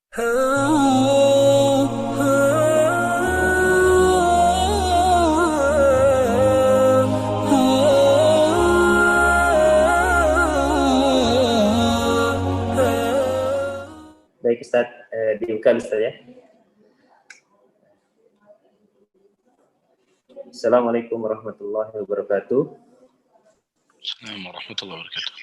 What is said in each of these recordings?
Baik Ustaz, dibuka Ustaz ya. Assalamualaikum warahmatullahi wabarakatuh. Assalamualaikum warahmatullahi wabarakatuh.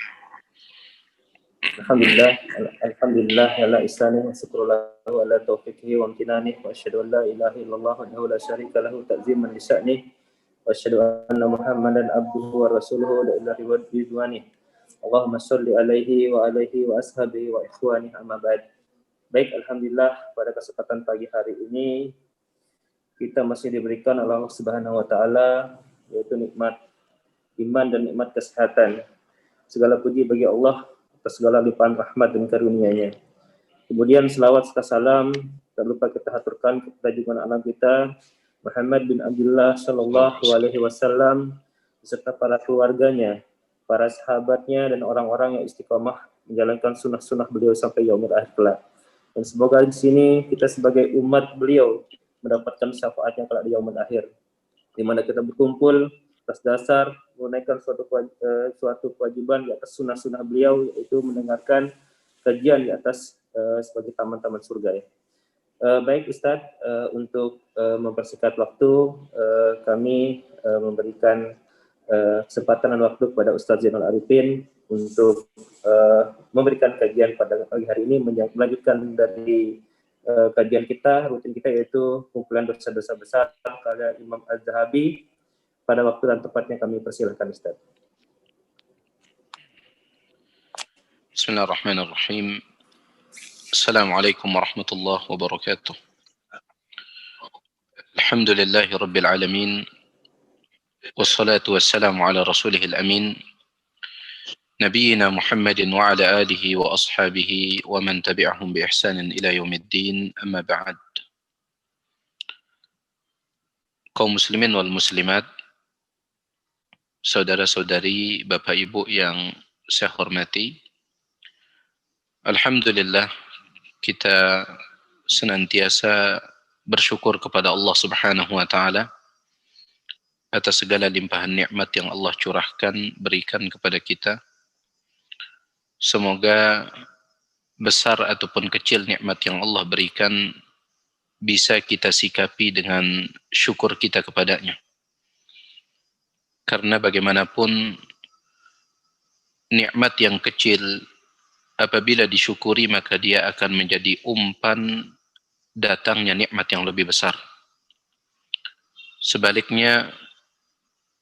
Alhamdulillah ala ihsanih wa syukrullahu ala taufiqihi wa amtinanih wa asyhadu an la ilaha illallah wahdahu la syarika lahu ta'ziman li sya'nih wa asyhadu anna Muhammadan abduhu wa rasuluhu la ilaha illa ridwanih. Allahumma shalli alaihi wa ashabihi wa ikhwani amma ba'd. Baik, alhamdulillah pada kesempatan pagi hari ini kita masih diberikan Allah Subhanahu wa taala yaitu nikmat iman dan nikmat kesehatan. Segala puji bagi Allah atas segala limpahan rahmat dan karunia-Nya. Kemudian selawat serta salam tak lupa kita haturkan kepada junjungan alam kita Muhammad bin Abdullah sallallahu alaihi wasallam beserta para keluarganya, para sahabatnya dan orang-orang yang istiqomah menjalankan sunnah-sunnah beliau sampai yaumil akhir kelak. Dan semoga di sini kita sebagai umat beliau mendapatkan syafaatnya kelak di yaumil akhir, di mana kita berkumpul atas dasar menunaikan suatu kewajiban di atas sunnah-sunnah beliau, yaitu mendengarkan kajian di atas sebagai taman-taman surga ya. Baik Ustadz, untuk mempersingkat waktu, kami memberikan kesempatan dan waktu kepada Ustadz Zainal Arifin untuk memberikan kajian pada pagi hari ini, melanjutkan dari kajian kita, rutin kita, yaitu kumpulan dosa-dosa besar karya Imam Az-Zahabi. Pada waktu dan tempatnya kami persilahkan Ustaz. Bismillahirrahmanirrahim. Assalamualaikum warahmatullahi wabarakatuh. Alhamdulillahi rabbil alamin. Wassalatu wassalamu ala rasulihil amin. Nabiyyina Muhammadin wa ala alihi wa ashabihi wa man tabi'ahum bi ihsanin ila yaumiddin, amma ba'd. Kaum muslimin wal muslimat, saudara-saudari, Bapak Ibu yang saya hormati, alhamdulillah kita senantiasa bersyukur kepada Allah Subhanahu wa taala atas segala limpahan nikmat yang Allah curahkan, berikan kepada kita. Semoga besar ataupun kecil nikmat yang Allah berikan bisa kita sikapi dengan syukur kita kepadanya. Karena bagaimanapun nikmat yang kecil apabila disyukuri maka dia akan menjadi umpan datangnya nikmat yang lebih besar. Sebaliknya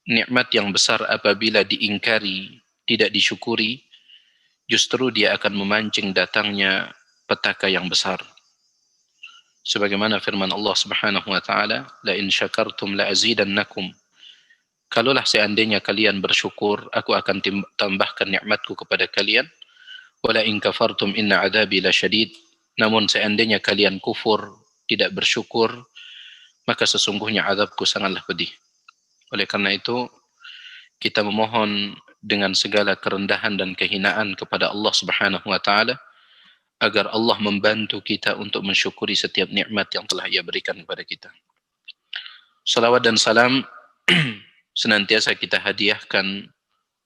nikmat yang besar apabila diingkari, tidak disyukuri, justru dia akan memancing datangnya petaka yang besar. Sebagaimana firman Allah Subhanahu wa taala, la in syakartum la azidannakum. Kalaulah seandainya kalian bersyukur, aku akan tambahkan nikmatku kepada kalian. Wala in kafartum inna adabi lasyadid. Namun seandainya kalian kufur, tidak bersyukur, maka sesungguhnya azabku sangatlah pedih. Oleh karena itu, kita memohon dengan segala kerendahan dan kehinaan kepada Allah Subhanahu wa taala agar Allah membantu kita untuk mensyukuri setiap nikmat yang telah Ia berikan kepada kita. Salawat dan salam senantiasa kita hadiahkan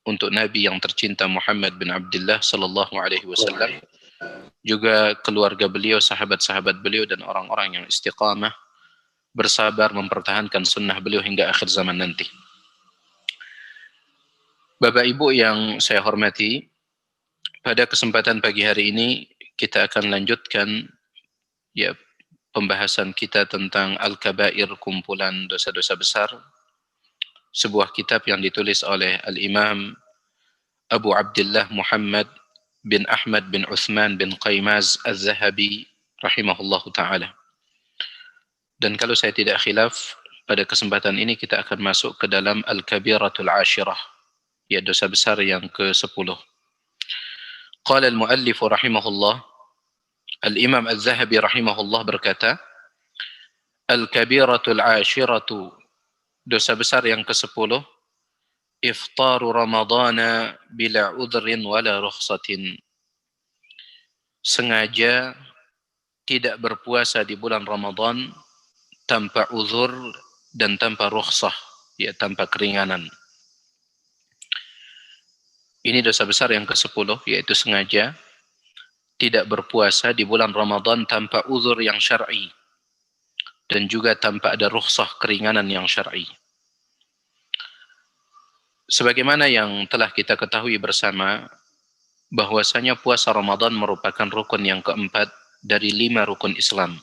untuk Nabi yang tercinta Muhammad bin Abdullah sallallahu alaihi wasallam, juga keluarga beliau, sahabat-sahabat beliau dan orang-orang yang istiqamah bersabar mempertahankan sunnah beliau hingga akhir zaman nanti. Bapak Ibu yang saya hormati, pada kesempatan pagi hari ini kita akan lanjutkan pembahasan kita tentang Al-Kabair, kumpulan dosa-dosa besar, sebuah kitab yang ditulis oleh Al-Imam Abu Abdullah Muhammad bin Ahmad bin Uthman bin Qaymaz Az-Zahabi rahimahullahu ta'ala. Dan kalau saya tidak khilaf, pada kesempatan ini kita akan masuk ke dalam Al-Kabiratul Ashirah, ya dosa besar yang ke-10. Qala al-muallif rahimahullah, Al-Imam Az-Zahabi rahimahullah berkata, Al-Kabiratul Ashiratu, dosa besar yang ke-10, iftaru Ramadana bila udhrin wala rukhsatin. Sengaja tidak berpuasa di bulan Ramadan tanpa uzur dan tanpa rukhsah, ya, tanpa keringanan. Ini dosa besar yang ke-10, yaitu sengaja tidak berpuasa di bulan Ramadan tanpa uzur yang syar'i dan juga tanpa ada rukhsah keringanan yang syar'i. Sebagaimana yang telah kita ketahui bersama, bahwasanya puasa Ramadan merupakan rukun yang keempat dari 5 rukun Islam.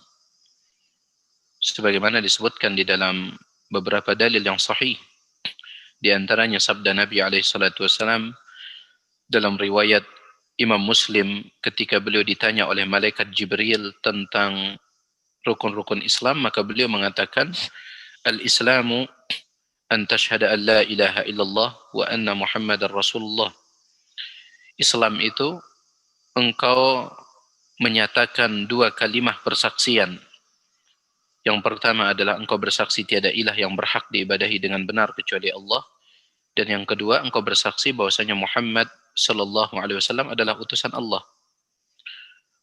Sebagaimana disebutkan di dalam beberapa dalil yang sahih, di antaranya sabda Nabi SAW dalam riwayat Imam Muslim ketika beliau ditanya oleh malaikat Jibril tentang rukun-rukun Islam, maka beliau mengatakan, Al-Islamu an tashhada an la ilaha illallah wa anna Muhammadar Rasulullah. Islam itu engkau menyatakan 2 kalimah persaksian. Yang pertama adalah engkau bersaksi tiada ilah yang berhak diibadahi dengan benar kecuali Allah, dan yang kedua engkau bersaksi bahwasanya Muhammad sallallahu alaihi wasallam adalah utusan Allah.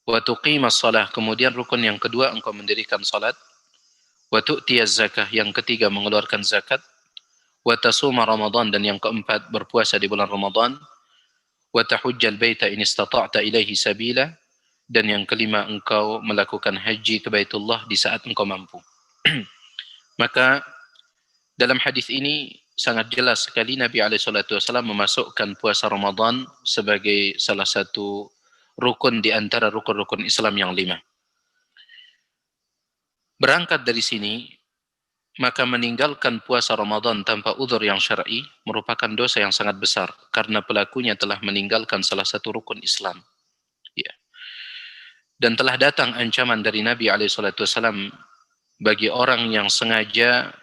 Wa tuqimas shalah, kemudian rukun yang kedua engkau mendirikan salat. Wa tu'tiyaz zakah, yang ketiga mengeluarkan zakat. Wa tasuma Ramadan, dan yang keempat berpuasa di bulan Ramadan. Wa tahujjal baita in istata'ta ilaihi sabila, dan yang kelima engkau melakukan haji ke Baitullah di saat engkau mampu. Maka dalam hadis ini sangat jelas sekali Nabi SAW memasukkan puasa Ramadan sebagai salah satu rukun di antara rukun-rukun Islam yang 5. Berangkat dari sini, maka meninggalkan puasa Ramadan tanpa uzur yang syar'i merupakan dosa yang sangat besar karena pelakunya telah meninggalkan salah satu rukun Islam. Ya. Dan telah datang ancaman dari Nabi SAW bagi orang yang sengaja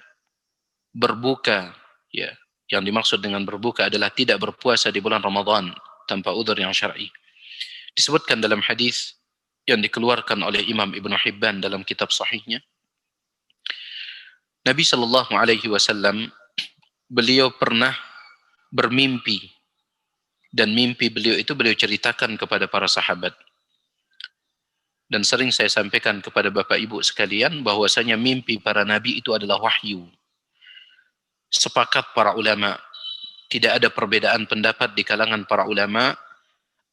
berbuka, ya. Yang dimaksud dengan berbuka adalah tidak berpuasa di bulan Ramadan tanpa uzur yang syar'i. Disebutkan dalam hadis yang dikeluarkan oleh Imam Ibn Hibban dalam kitab sahihnya, Nabi sallallahu alaihi wasallam beliau pernah bermimpi, dan mimpi beliau itu beliau ceritakan kepada para sahabat. Dan sering saya sampaikan kepada Bapak Ibu sekalian bahwasanya mimpi para nabi itu adalah wahyu. Sepakat para ulama, tidak ada perbedaan pendapat di kalangan para ulama,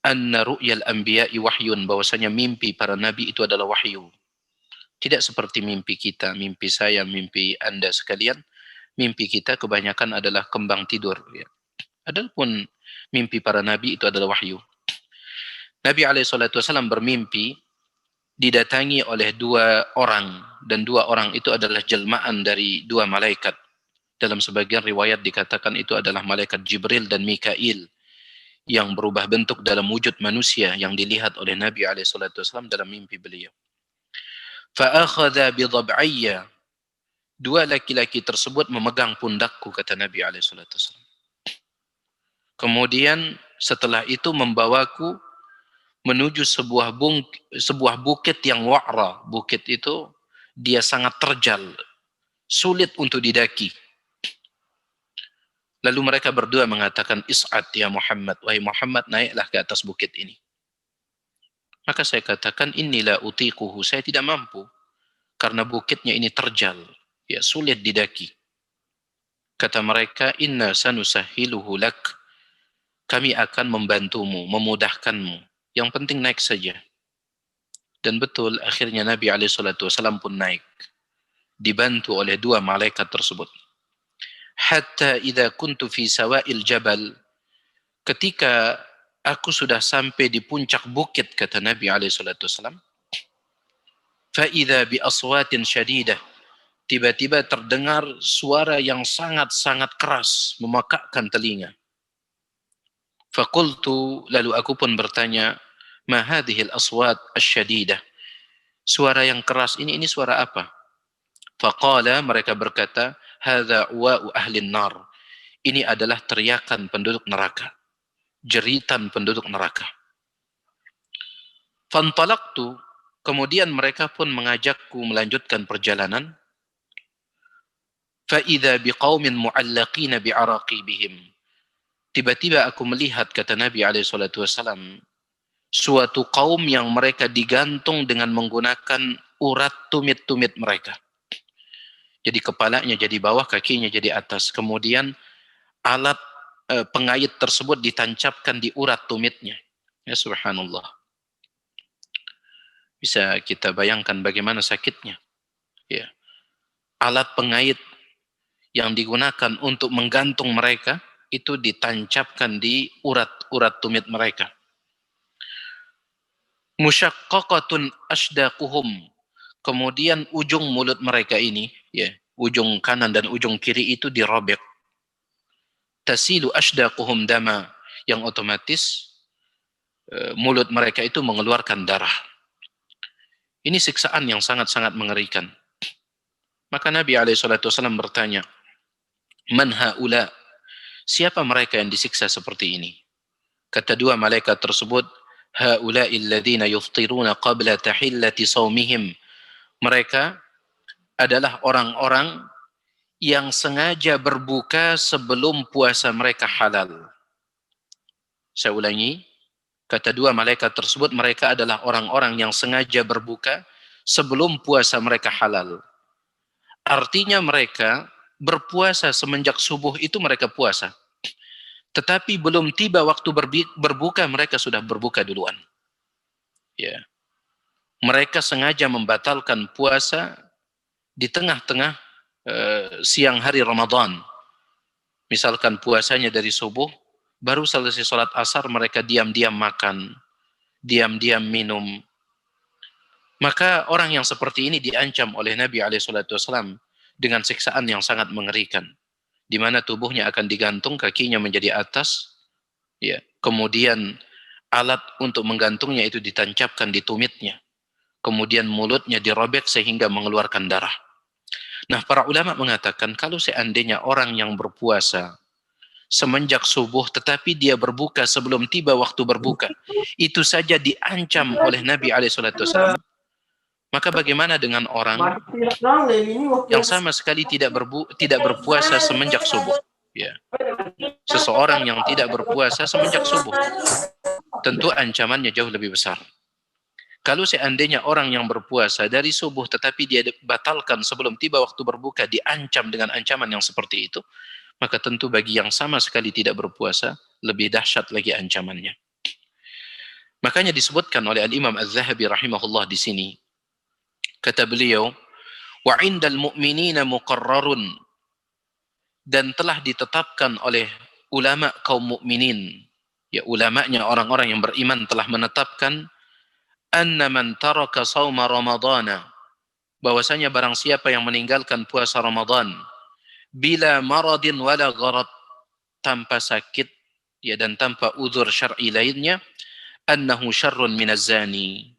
anna ru'yal anbiya'i wahyun, bahwasanya mimpi para nabi itu adalah wahyu. Tidak seperti mimpi kita, mimpi saya, mimpi Anda sekalian. Mimpi kita kebanyakan adalah kembang tidur. Ya. Adapun mimpi para nabi itu adalah wahyu. Nabi SAW bermimpi didatangi oleh 2 orang, dan 2 orang itu adalah jelmaan dari 2 malaikat. Dalam sebagian riwayat dikatakan itu adalah malaikat Jibril dan Mikail yang berubah bentuk dalam wujud manusia yang dilihat oleh Nabi SAW dalam mimpi beliau. Fa'akhadha bidhab'ayya, 2 laki-laki tersebut memegang pundakku, kata Nabi SAW. Kemudian setelah itu membawaku menuju sebuah bukit yang wa'ra. Bukit itu dia sangat terjal, sulit untuk didaki. Lalu mereka berdua mengatakan, Is'ad ya Muhammad, wahai Muhammad, naiklah ke atas bukit ini. Maka saya katakan, inilah utiquhu, saya tidak mampu karena bukitnya ini terjal, ya, sulit didaki. Kata mereka, inna sanusahiluhu lak, kami akan membantumu, memudahkanmu, yang penting naik saja. Dan betul, akhirnya Nabi SAW pun naik, dibantu oleh 2 malaikat tersebut. Hatta idza kuntu fi sawa'il jabal, ketika aku sudah sampai di puncak bukit, kata Nabi SAW, fa'idha bi aswatin syadidah, tiba-tiba terdengar suara yang sangat-sangat keras, memakakkan telinga. Faqultu, lalu aku pun bertanya, ma hadhil aswat asyadidah, suara yang keras ini suara apa? Faqala, mereka berkata, hadza wa'u ahlin nar, ini adalah teriakan penduduk neraka, jeritan penduduk neraka. Fantalaqtu, kemudian mereka pun mengajakku melanjutkan perjalanan. Fa'idha biqaumin mu'allaqina bi'araqibihim, tiba-tiba aku melihat, kata Nabi SAW, suatu kaum yang mereka digantung dengan menggunakan urat tumit-tumit mereka. Jadi kepalanya jadi bawah, kakinya jadi atas. Kemudian alat pengait tersebut ditancapkan di urat tumitnya. Ya subhanallah. Bisa kita bayangkan bagaimana sakitnya. Ya. Alat pengait yang digunakan untuk menggantung mereka itu ditancapkan di urat-urat tumit mereka. Musyaqqaqatun asdaquhum. Kemudian ujung mulut mereka ini, ya, ujung kanan dan ujung kiri itu dirobek. Tasilu asdaquhum dama, yang otomatis mulut mereka itu mengeluarkan darah. Ini siksaan yang sangat-sangat mengerikan. Maka Nabi SAW bertanya, "Man haula?" Siapa mereka yang disiksa seperti ini? Kata dua malaikat tersebut, "Haula'il ladzina yuftiruna qabla tahillati shaumihim." Mereka adalah orang-orang yang sengaja berbuka sebelum puasa mereka halal. Saya ulangi, kata dua malaikat tersebut, mereka adalah orang-orang yang sengaja berbuka sebelum puasa mereka halal. Artinya mereka berpuasa semenjak subuh itu mereka puasa. Tetapi belum tiba waktu berbuka, mereka sudah berbuka duluan. Ya. Mereka sengaja membatalkan puasa di tengah-tengah siang hari Ramadan. Misalkan puasanya dari subuh, baru selesai sholat asar mereka diam-diam makan, diam-diam minum. Maka orang yang seperti ini diancam oleh Nabi SAW dengan siksaan yang sangat mengerikan, di mana tubuhnya akan digantung, kakinya menjadi atas, ya. Kemudian alat untuk menggantungnya itu ditancapkan di tumitnya, kemudian mulutnya dirobek sehingga mengeluarkan darah. Nah, para ulama mengatakan kalau seandainya orang yang berpuasa semenjak subuh tetapi dia berbuka sebelum tiba waktu berbuka, itu saja diancam oleh Nabi SAW, maka bagaimana dengan orang yang sama sekali tidak berpuasa semenjak subuh? Ya. Seseorang yang tidak berpuasa semenjak subuh, tentu ancamannya jauh lebih besar. Kalau seandainya orang yang berpuasa dari subuh tetapi dia batalkan sebelum tiba waktu berbuka, diancam dengan ancaman yang seperti itu, maka tentu bagi yang sama sekali tidak berpuasa lebih dahsyat lagi ancamannya. Makanya disebutkan oleh Al-Imam Az-Zahabi rahimahullah di sini, kata beliau, wa 'indal mu'minina muqarrarun, dan telah ditetapkan oleh ulama kaum mukminin, ya, ulamanya orang-orang yang beriman telah menetapkan, anna man taraka shauma ramadhana, bahwasanya barang siapa yang meninggalkan puasa Ramadan bila maradin wala gharad, tanpa sakit, ya, dan tanpa uzur syar'i lainnya, annahu syarrun minaz zani.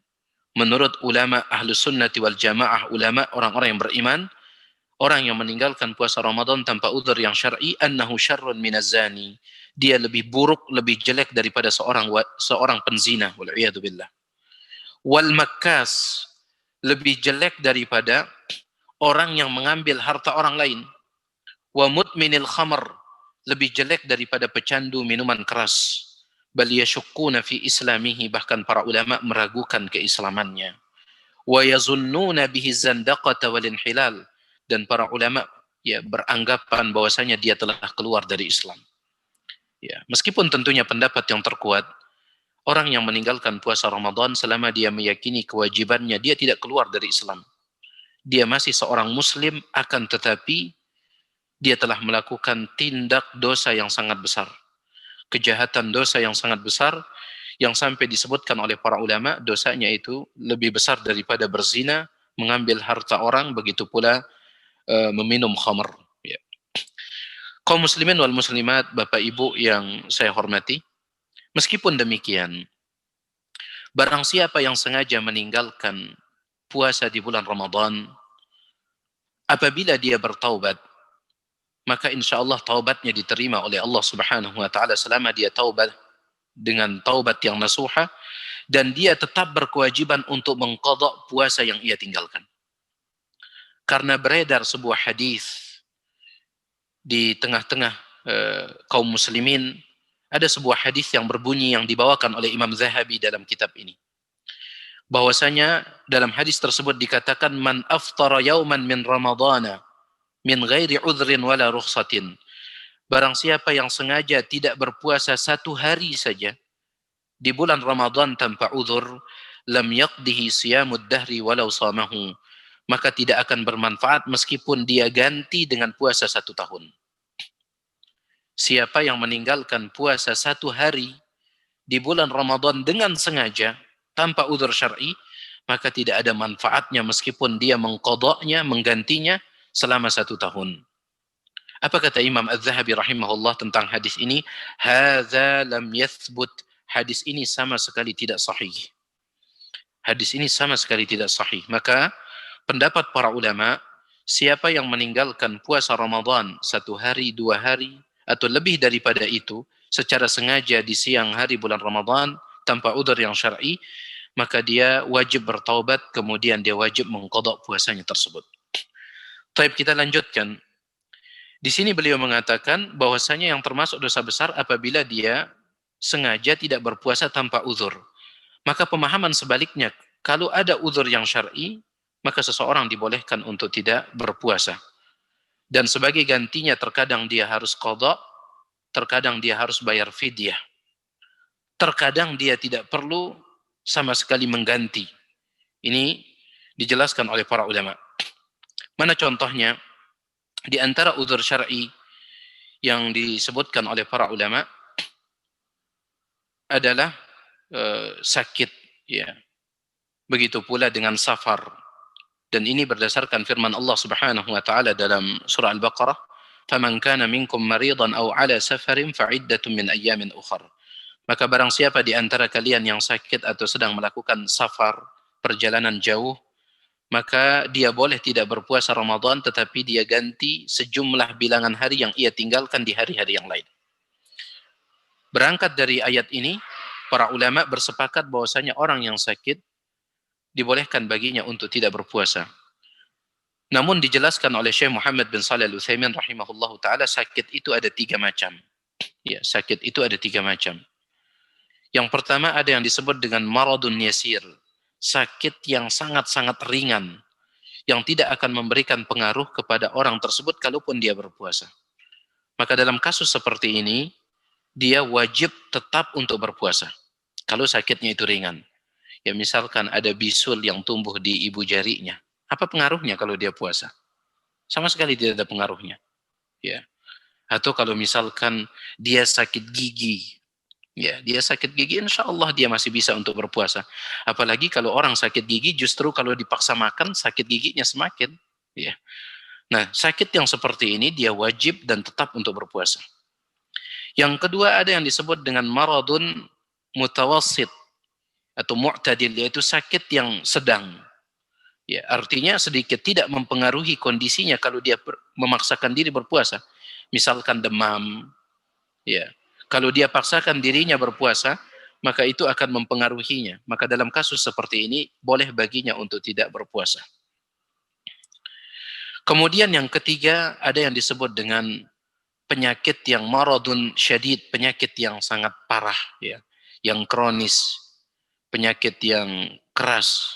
Menurut ulama Ahlus Sunnati wal Jamaah, ulama orang-orang yang beriman, orang yang meninggalkan puasa Ramadan tanpa uzur yang syar'i, annahu syarrun minaz zani. Dia lebih buruk, lebih jelek daripada seorang penzina, wal iyadu billah. Wal makkas, lebih jelek daripada orang yang mengambil harta orang lain. Wa mudminil khamr, lebih jelek daripada pecandu minuman keras. Bal yashukkuna fi islamihi, bahkan para ulama meragukan keislamannya. Wa yazunnuna bihi zandaqata wal inhilal, dan para ulama, ya, beranggapan bahwasanya dia telah keluar dari Islam. Ya, meskipun tentunya pendapat yang terkuat, orang yang meninggalkan puasa Ramadan selama dia meyakini kewajibannya, dia tidak keluar dari Islam. Dia masih seorang muslim, akan tetapi dia telah melakukan tindak dosa yang sangat besar, kejahatan dosa yang sangat besar, yang sampai disebutkan oleh para ulama dosanya itu lebih besar daripada berzina, mengambil harta orang, begitu pula meminum khamr. Ya. Kaum muslimin wal muslimat, Bapak Ibu yang saya hormati, meskipun demikian, barang siapa yang sengaja meninggalkan puasa di bulan Ramadan, apabila dia bertaubat, maka insya Allah taubatnya diterima oleh Allah Subhanahu wa taala selama dia taubat dengan taubat yang nasuha, dan dia tetap berkewajiban untuk mengqadha puasa yang ia tinggalkan. Karena beredar sebuah hadis di tengah-tengah kaum muslimin, Ada sebuah hadis yang berbunyi yang dibawakan oleh Imam Zahabi dalam kitab ini. Bahwasanya dalam hadis tersebut dikatakan man aftara yauman min ramadhana min ghairi udhrin wala rukhsatin. Barang siapa yang sengaja tidak berpuasa satu hari saja di bulan Ramadan tanpa uzur, lam yaqdihi siyamud dahri walau samahu. Maka tidak akan bermanfaat meskipun dia ganti dengan puasa 1 tahun. Siapa yang meninggalkan puasa 1 hari di bulan Ramadan dengan sengaja, tanpa uzur syar'i, maka tidak ada manfaatnya meskipun dia mengqadanya, menggantinya selama 1 tahun. Apa kata Imam Az-Zahabi rahimahullah tentang hadis ini? Hadza lam yathbut. Hadis ini sama sekali tidak sahih. Hadis ini sama sekali tidak sahih. Maka pendapat para ulama, siapa yang meninggalkan puasa Ramadan 1 hari, 2 hari, atau lebih daripada itu, secara sengaja di siang hari bulan Ramadan, tanpa udzur yang syar'i, maka dia wajib bertaubat, kemudian dia wajib mengqadha puasanya tersebut. Baik, kita lanjutkan. Di sini beliau mengatakan bahwasanya yang termasuk dosa besar apabila dia sengaja tidak berpuasa tanpa uzur. Maka pemahaman sebaliknya, kalau ada uzur yang syar'i, maka seseorang dibolehkan untuk tidak berpuasa. Dan sebagai gantinya terkadang dia harus qadha, terkadang dia harus bayar fidyah. Terkadang dia tidak perlu sama sekali mengganti. Ini dijelaskan oleh para ulama. Mana contohnya? Di antara uzur syar'i yang disebutkan oleh para ulama adalah sakit, ya. Begitu pula dengan safar. Dan ini berdasarkan firman Allah Subhanahu wa taala dalam surah Al-Baqarah, "Faman kana minkum maridan aw 'ala safarin fa'iddatun min ayyamin ukhra." Maka barang siapa di antara kalian yang sakit atau sedang melakukan safar, perjalanan jauh, maka dia boleh tidak berpuasa Ramadan, tetapi dia ganti sejumlah bilangan hari yang ia tinggalkan di hari-hari yang lain. Berangkat dari ayat ini, para ulama bersepakat bahwasanya orang yang sakit dibolehkan baginya untuk tidak berpuasa. Namun dijelaskan oleh Syekh Muhammad bin Shalih Al-Utsaimin rahimahullahu taala, sakit itu ada 3 macam. Ya, sakit itu ada 3 macam. Yang pertama ada yang disebut dengan maradun yasir, sakit yang sangat-sangat ringan, yang tidak akan memberikan pengaruh kepada orang tersebut kalaupun dia berpuasa. Maka dalam kasus seperti ini, dia wajib tetap untuk berpuasa. Kalau sakitnya itu ringan. Ya misalkan ada bisul yang tumbuh di ibu jarinya. Apa pengaruhnya kalau dia puasa? Sama sekali tidak ada pengaruhnya. Ya. Atau kalau misalkan dia sakit gigi, ya, dia sakit gigi, insya Allah dia masih bisa untuk berpuasa. Apalagi kalau orang sakit gigi, justru kalau dipaksa makan, sakit giginya semakin. Ya. Nah, sakit yang seperti ini, dia wajib dan tetap untuk berpuasa. Yang kedua, ada yang disebut dengan maradun mutawassit atau mu'tadil, yaitu sakit yang sedang. Ya, artinya sedikit tidak mempengaruhi kondisinya kalau dia memaksakan diri berpuasa. Misalkan demam, ya. Kalau dia paksakan dirinya berpuasa, maka itu akan mempengaruhinya. Maka dalam kasus seperti ini, boleh baginya untuk tidak berpuasa. Kemudian yang ketiga, ada yang disebut dengan penyakit yang maradun syadid, penyakit yang sangat parah, ya, yang kronis, penyakit yang keras.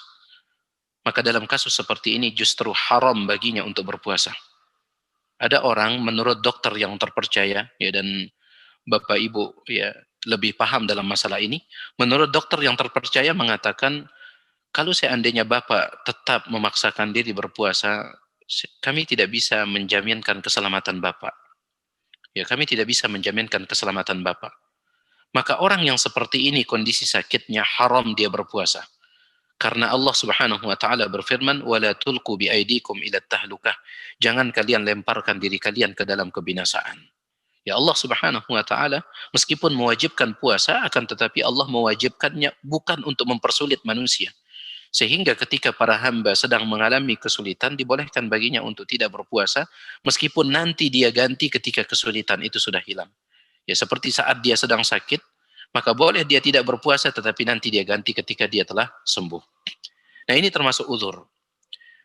Maka dalam kasus seperti ini justru haram baginya untuk berpuasa. Ada orang menurut dokter yang terpercaya, ya, dan Bapak Ibu ya lebih paham dalam masalah ini. Menurut dokter yang terpercaya mengatakan, kalau seandainya Bapak tetap memaksakan diri berpuasa, kami tidak bisa menjaminkan keselamatan Bapak. Ya, kami tidak bisa menjaminkan keselamatan Bapak. Maka orang yang seperti ini kondisi sakitnya haram dia berpuasa. Karena Allah Subhanahu wa taala berfirman, "Wala tulqu biaidikum ila tahlukah." Jangan kalian lemparkan diri kalian ke dalam kebinasaan. Ya, Allah Subhanahu wa taala meskipun mewajibkan puasa, akan tetapi Allah mewajibkannya bukan untuk mempersulit manusia. Sehingga ketika para hamba sedang mengalami kesulitan, dibolehkan baginya untuk tidak berpuasa, meskipun nanti dia ganti ketika kesulitan itu sudah hilang. Ya, seperti saat dia sedang sakit, maka boleh dia tidak berpuasa, tetapi nanti dia ganti ketika dia telah sembuh. Nah, ini termasuk uzur.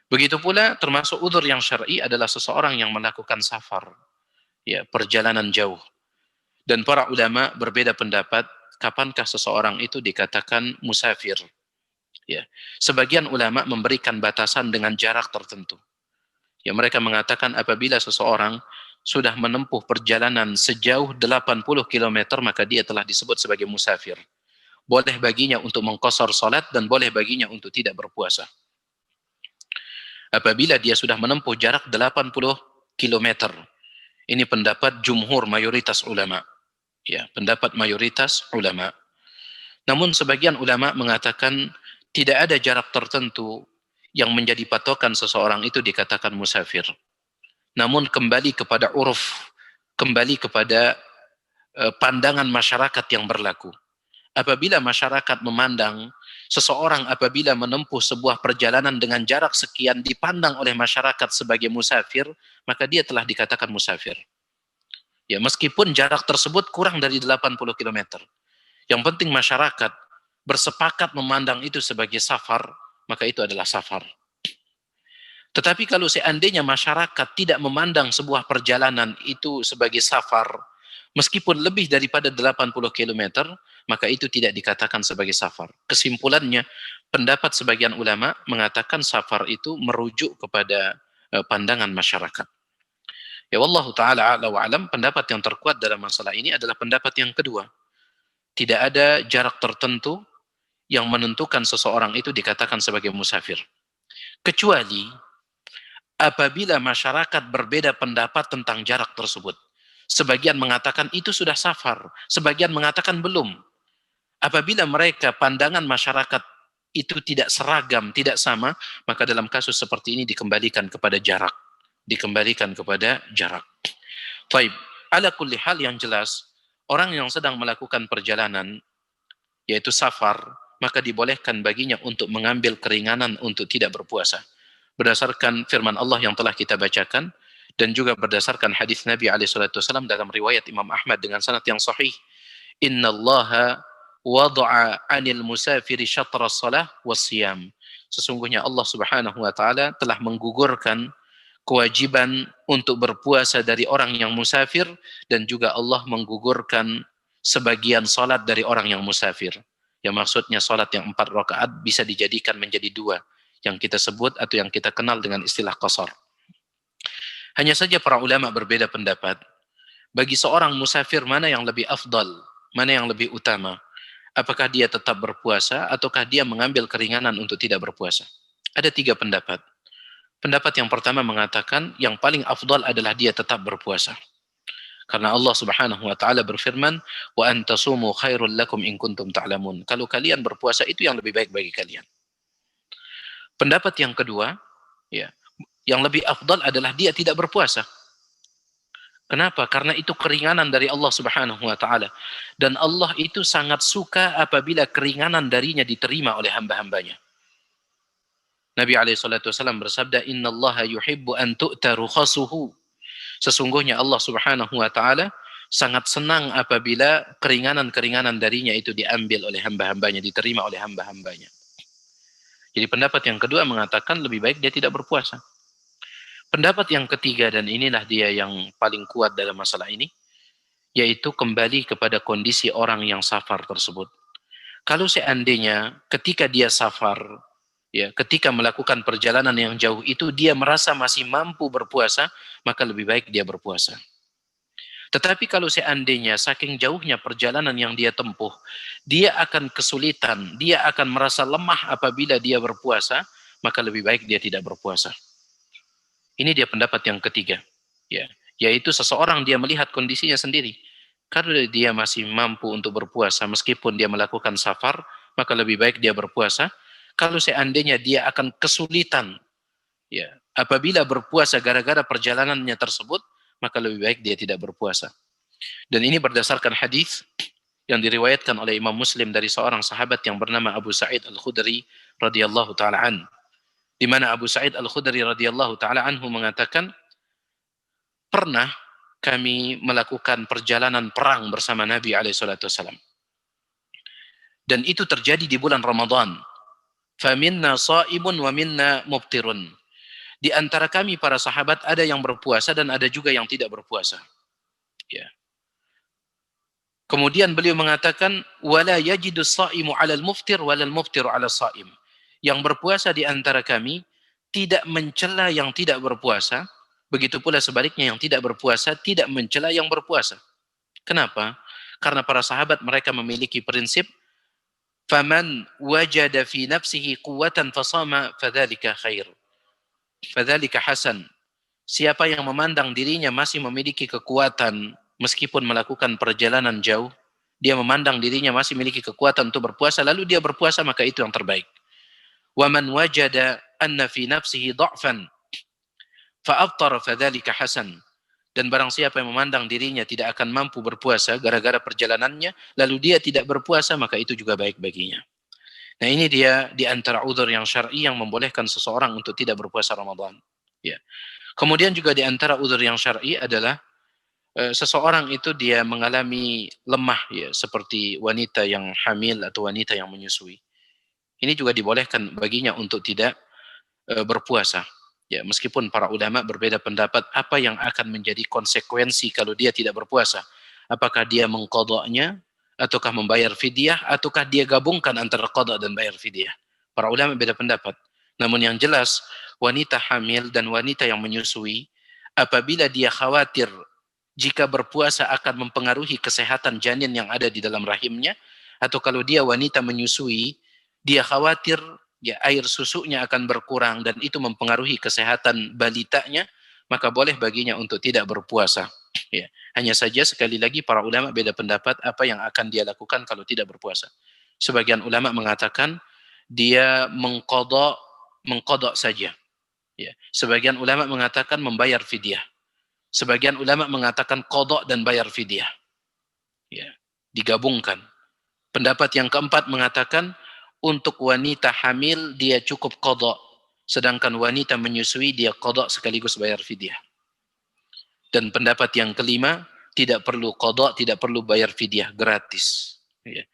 Begitu pula termasuk uzur yang syar'i adalah seseorang yang melakukan safar, ya, perjalanan jauh. Dan para ulama berbeda pendapat kapankah seseorang itu dikatakan musafir. Ya. Sebagian ulama memberikan batasan dengan jarak tertentu. Ya, mereka mengatakan apabila seseorang sudah menempuh perjalanan sejauh 80 km maka dia telah disebut sebagai musafir. Boleh baginya untuk mengqashar salat dan boleh baginya untuk tidak berpuasa. Apabila dia sudah menempuh jarak 80 km. Ini pendapat jumhur mayoritas ulama. Ya, pendapat mayoritas ulama. Namun sebagian ulama mengatakan tidak ada jarak tertentu yang menjadi patokan seseorang itu dikatakan musafir. Namun kembali kepada uruf, kembali kepada pandangan masyarakat yang berlaku. Apabila masyarakat memandang seseorang apabila menempuh sebuah perjalanan dengan jarak sekian dipandang oleh masyarakat sebagai musafir, maka dia telah dikatakan musafir. Ya, meskipun jarak tersebut kurang dari 80 km. Yang penting masyarakat bersepakat memandang itu sebagai safar, maka itu adalah safar. Tetapi kalau seandainya masyarakat tidak memandang sebuah perjalanan itu sebagai safar, meskipun lebih daripada 80 km, maka itu tidak dikatakan sebagai safar. Kesimpulannya, pendapat sebagian ulama mengatakan safar itu merujuk kepada pandangan masyarakat. Ya wallahu ta'ala a'la wa alam, pendapat yang terkuat dalam masalah ini adalah pendapat yang kedua. Tidak ada jarak tertentu yang menentukan seseorang itu dikatakan sebagai musafir. Kecuali apabila masyarakat berbeda pendapat tentang jarak tersebut. Sebagian mengatakan itu sudah safar, sebagian mengatakan belum. Apabila mereka pandangan masyarakat itu tidak seragam, tidak sama, maka dalam kasus seperti ini dikembalikan kepada jarak. Dikembalikan kepada jarak. Baik, ala kulli hal yang jelas, orang yang sedang melakukan perjalanan, yaitu safar, maka dibolehkan baginya untuk mengambil keringanan untuk tidak berpuasa. Berdasarkan firman Allah yang telah kita bacakan, dan juga berdasarkan hadis Nabi SAW dalam riwayat Imam Ahmad dengan sanad yang sahih. Inna Allaha wada'a anil musafiri syatra salah wassiyam. Sesungguhnya Allah Subhanahu wa taala telah menggugurkan kewajiban untuk berpuasa dari orang yang musafir, dan juga Allah menggugurkan sebagian salat dari orang yang musafir. Yang maksudnya salat yang 4 rakaat bisa dijadikan menjadi 2, yang kita sebut atau yang kita kenal dengan istilah qashar. Hanya saja para ulama berbeda pendapat. Bagi seorang musafir mana yang lebih afdal, mana yang lebih utama? Apakah dia tetap berpuasa ataukah dia mengambil keringanan untuk tidak berpuasa? Ada 3 pendapat. Pendapat yang pertama mengatakan yang paling afdal adalah dia tetap berpuasa. Karena Allah Subhanahu wa taala berfirman, "Wa antasumu khairul lakum in kuntum ta'lamun." Kalau kalian berpuasa itu yang lebih baik bagi kalian. Pendapat yang kedua, ya, yang lebih afdal adalah dia tidak berpuasa. Kenapa? Karena itu keringanan dari Allah Subhanahu wa taala. Dan Allah itu sangat suka apabila keringanan darinya diterima oleh hamba-hambanya. Nabi SAW bersabda, "Innallaha yuhibbu an tu'ta rukhasuhu." Sesungguhnya Allah Subhanahu wa taala sangat senang apabila keringanan-keringanan darinya itu diambil oleh hamba-hambanya, diterima oleh hamba-hambanya. Jadi pendapat yang kedua mengatakan lebih baik dia tidak berpuasa. Pendapat yang ketiga, dan inilah dia yang paling kuat dalam masalah ini, yaitu kembali kepada kondisi orang yang safar tersebut. Kalau seandainya ketika dia safar, ya, ketika melakukan perjalanan yang jauh itu dia merasa masih mampu berpuasa, maka lebih baik dia berpuasa. Tetapi kalau seandainya saking jauhnya perjalanan yang dia tempuh, dia akan kesulitan, dia akan merasa lemah apabila dia berpuasa, maka lebih baik dia tidak berpuasa. Ini dia pendapat yang ketiga, ya, yaitu seseorang dia melihat kondisinya sendiri. Kalau dia masih mampu untuk berpuasa meskipun dia melakukan safar, maka lebih baik dia berpuasa. Kalau seandainya dia akan kesulitan, ya, apabila berpuasa gara-gara perjalanannya tersebut, maka lebih baik dia tidak berpuasa. Dan ini berdasarkan hadis yang diriwayatkan oleh Imam Muslim dari seorang sahabat yang bernama Abu Sa'id Al-Khudri radhiyallahu taala an, di mana Abu Sa'id Al-Khudri radhiyallahu taala anhu mengatakan, pernah kami melakukan perjalanan perang bersama Nabi SAW. Dan itu terjadi di bulan Ramadan. Faminna sha'imun wa minna mubtirun. Di antara kami para sahabat ada yang berpuasa dan ada juga yang tidak berpuasa. Ya. Kemudian beliau mengatakan wala yajidu as-shaimu 'alal muftir walal muftiru 'alal shaim. Yang berpuasa di antara kami tidak mencela yang tidak berpuasa, begitu pula sebaliknya yang tidak berpuasa tidak mencela yang berpuasa. Kenapa? Karena para sahabat mereka memiliki prinsip faman wajada fi nafsihi quwwatan fasama fadzalika khair. Fadzalika hasan. Siapa yang memandang dirinya masih memiliki kekuatan meskipun melakukan perjalanan jauh, dia memandang dirinya masih memiliki kekuatan untuk berpuasa, lalu dia berpuasa, maka itu yang terbaik. Wa man wajada anna fi nafsihi dha'fan fa'aftara fadzalika hasan. Dan barang siapa yang memandang dirinya tidak akan mampu berpuasa gara-gara perjalanannya, lalu dia tidak berpuasa, maka itu juga baik baginya. Nah, ini dia di antara uzur yang syar'i yang membolehkan seseorang untuk tidak berpuasa Ramadan. Ya. Kemudian juga di antara uzur yang syar'i adalah seseorang itu dia mengalami lemah, ya, seperti wanita yang hamil atau wanita yang menyusui. Ini juga dibolehkan baginya untuk tidak berpuasa. Ya, meskipun para ulama berbeda pendapat apa yang akan menjadi konsekuensi kalau dia tidak berpuasa. Apakah dia mengqadha'nya ataukah membayar fidyah ataukah dia gabungkan antara qadha dan bayar fidyah. Para ulama beda pendapat. Namun yang jelas wanita hamil dan wanita yang menyusui apabila dia khawatir jika berpuasa akan mempengaruhi kesehatan janin yang ada di dalam rahimnya, atau kalau dia wanita menyusui dia khawatir ya air susunya akan berkurang dan itu mempengaruhi kesehatan balitanya, maka boleh baginya untuk tidak berpuasa. Ya, hanya saja sekali lagi para ulama beda pendapat apa yang akan dia lakukan kalau tidak berpuasa. Sebagian ulama mengatakan dia mengqadha saja. Ya. Sebagian ulama mengatakan membayar fidyah. Sebagian ulama mengatakan qadha dan bayar fidyah. Ya, digabungkan. Pendapat yang keempat mengatakan untuk wanita hamil dia cukup qadha, sedangkan wanita menyusui dia qadha sekaligus bayar fidyah. Dan pendapat yang kelima tidak perlu qadha, tidak perlu bayar fidyah, gratis. Ya.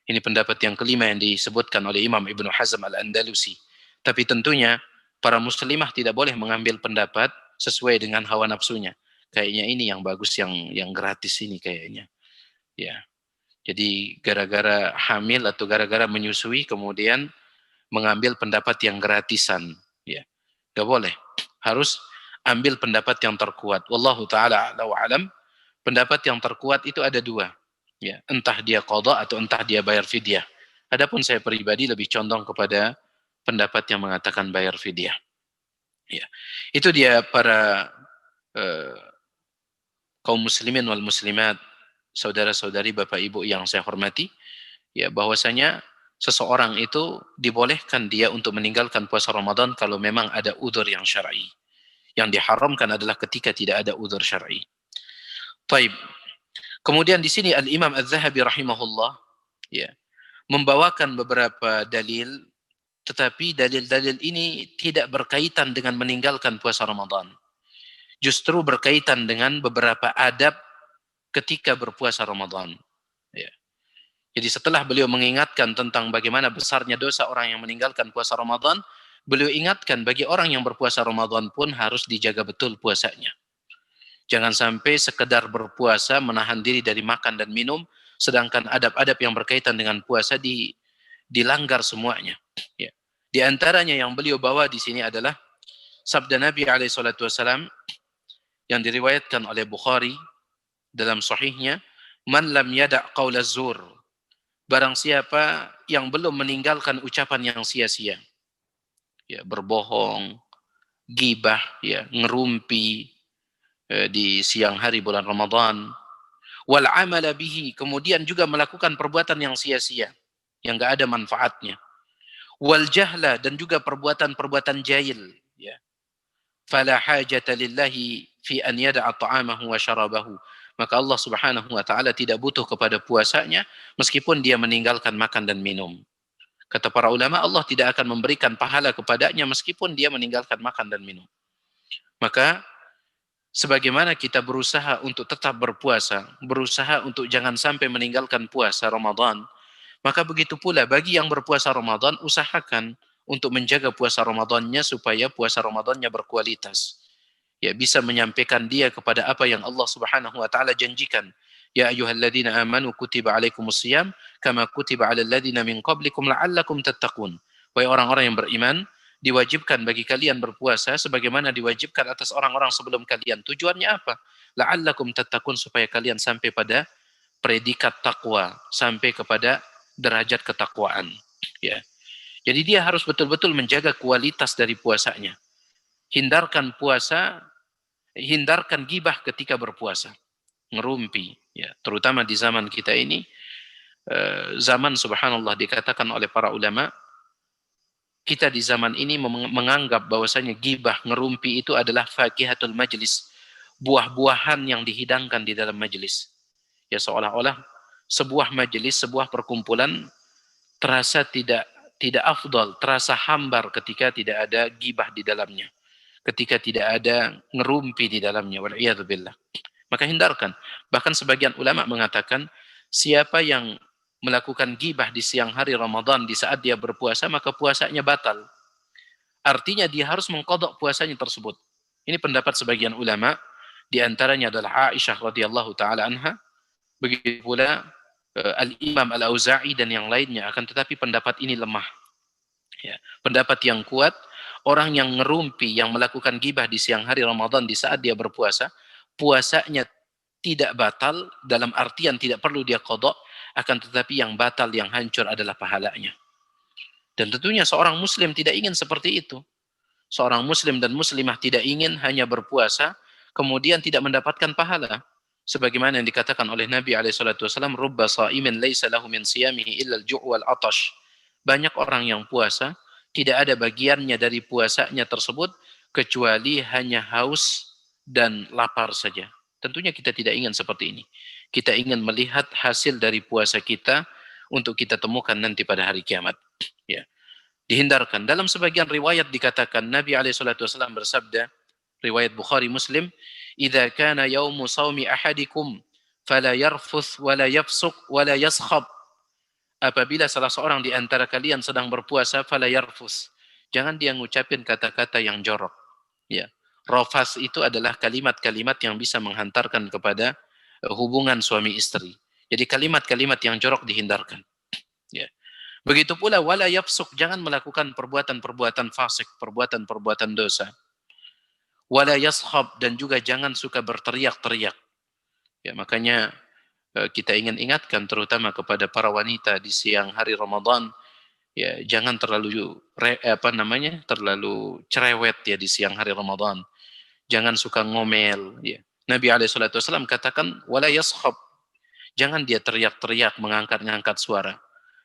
Ini pendapat yang kelima yang disebutkan oleh Imam Ibnu Hazm Al-Andalusi. Tapi tentunya para muslimah tidak boleh mengambil pendapat sesuai dengan hawa nafsunya. Kayaknya ini yang bagus, yang gratis ini kayaknya. Ya. Jadi gara-gara hamil atau gara-gara menyusui kemudian mengambil pendapat yang gratisan, ya. Enggak boleh. Harus ambil pendapat yang terkuat. Wallahu taala a'la wa alam. Pendapat yang terkuat itu ada dua. Ya, entah dia qadha atau entah dia bayar fidyah. Adapun saya pribadi lebih condong kepada pendapat yang mengatakan bayar fidyah. Ya. Itu dia para kaum muslimin wal muslimat, saudara-saudari, Bapak Ibu yang saya hormati, ya, bahwasanya seseorang itu dibolehkan dia untuk meninggalkan puasa Ramadan kalau memang ada udzur yang syar'i. Yang diharamkan adalah ketika tidak ada udzur syar'i. Baik. Kemudian di sini Al-Imam Az-Zahabi rahimahullah, ya, membawakan beberapa dalil, tetapi dalil-dalil ini tidak berkaitan dengan meninggalkan puasa Ramadan. Justru berkaitan dengan beberapa adab ketika berpuasa Ramadan. Ya. Jadi setelah beliau mengingatkan tentang bagaimana besarnya dosa orang yang meninggalkan puasa Ramadan, beliau ingatkan bagi orang yang berpuasa Ramadan pun harus dijaga betul puasanya. Jangan sampai sekedar berpuasa menahan diri dari makan dan minum, sedangkan adab-adab yang berkaitan dengan puasa dilanggar semuanya. Ya. Di antaranya yang beliau bawa di sini adalah sabda Nabi SAW yang diriwayatkan oleh Bukhari dalam sahihnya, man lam yada' qaula zur, barang siapa yang belum meninggalkan ucapan yang sia-sia, ya, berbohong, gibah, ya, ngerumpi di siang hari bulan Ramadan, wal amala bihi, kemudian juga melakukan perbuatan yang sia-sia yang enggak ada manfaatnya, wal jahla, dan juga perbuatan-perbuatan jahil, ya, fala hajata lillahi fi an yada'a ta'amahu wa syarabahu, maka Allah Subhanahu wa taala tidak butuh kepada puasanya meskipun dia meninggalkan makan dan minum. Kata para ulama, Allah tidak akan memberikan pahala kepadanya meskipun dia meninggalkan makan dan minum. Maka sebagaimana kita berusaha untuk tetap berpuasa, berusaha untuk jangan sampai meninggalkan puasa Ramadan, maka begitu pula bagi yang berpuasa Ramadan, usahakan untuk menjaga puasa Ramadannya supaya puasa Ramadannya berkualitas. Ya, bisa menyampaikan dia kepada apa yang Allah Subhanahu wa taala janjikan. Ya ayyuhalladzina amanu kutiba alaikumus shiyam kama kutiba alal ladzina min qablikum la'allakum tattaqun. Wahai orang-orang yang beriman, diwajibkan bagi kalian berpuasa sebagaimana diwajibkan atas orang-orang sebelum kalian. Tujuannya apa? La'allakum tattaqun, supaya kalian sampai pada predikat takwa, sampai kepada derajat ketakwaan. Ya. Jadi dia harus betul-betul menjaga kualitas dari puasanya. Hindarkan gibah ketika berpuasa. Ngerumpi, ya, terutama di zaman kita ini, zaman subhanallah dikatakan oleh para ulama, kita di zaman ini menganggap bahwasanya gibah, ngerumpi itu adalah fakihatul majlis, buah-buahan yang dihidangkan di dalam majlis. Ya, seolah-olah sebuah majlis, sebuah perkumpulan terasa tidak afdal, terasa hambar ketika tidak ada gibah di dalamnya, ketika tidak ada ngerumpi di dalamnya. Wal'iyadzubillah. Maka hindarkan. Bahkan sebagian ulama mengatakan, siapa yang melakukan gibah di siang hari Ramadan di saat dia berpuasa, maka puasanya batal. Artinya dia harus mengqadha puasanya tersebut. Ini pendapat sebagian ulama, di antaranya adalah Aisyah radhiyallahu taala anha, begitu pula Al-Imam Al-Auza'i dan yang lainnya. Akan tetapi pendapat ini lemah. Ya. Pendapat yang kuat, orang yang ngerumpi, yang melakukan gibah di siang hari Ramadan di saat dia berpuasa, puasanya tidak batal dalam artian tidak perlu dia qadha, akan tetapi yang batal, yang hancur adalah pahalanya. Dan tentunya seorang muslim tidak ingin seperti itu. Seorang muslim dan muslimah tidak ingin hanya berpuasa kemudian tidak mendapatkan pahala. Sebagaimana yang dikatakan oleh Nabi SAW, rubba sha'imin laisa lahu min siyamihi illa al-ju' wal 'atash. Banyak orang yang puasa tidak ada bagiannya dari puasanya tersebut kecuali hanya haus dan lapar saja. Tentunya kita tidak ingin seperti ini. Kita ingin melihat hasil dari puasa kita untuk kita temukan nanti pada hari kiamat. Ya. Dihindarkan. Dalam sebagian riwayat dikatakan Nabi SAW bersabda, riwayat Bukhari Muslim, "Idza kana yaumu shaumi ahadikum fala yarfuth wala yafsuq wala yaskhab." Apabila salah seorang di antara kalian sedang berpuasa, fala yarfuth. Jangan dia ngucapin kata-kata yang jorok. Ya. Rafas itu adalah kalimat-kalimat yang bisa menghantarkan kepada hubungan suami istri. Jadi kalimat-kalimat yang jorok dihindarkan. Ya. Begitu pula wala yafsuk, jangan melakukan perbuatan-perbuatan fasik, perbuatan-perbuatan dosa. Wala yashab, dan juga jangan suka berteriak-teriak. Ya, makanya kita ingin ingatkan terutama kepada para wanita di siang hari Ramadan, ya, jangan terlalu terlalu cerewet ya di siang hari Ramadan. Jangan suka ngomel, ya. Nabi SAW katakan wala yashab, jangan dia teriak-teriak, mengangkat-ngangkat suara.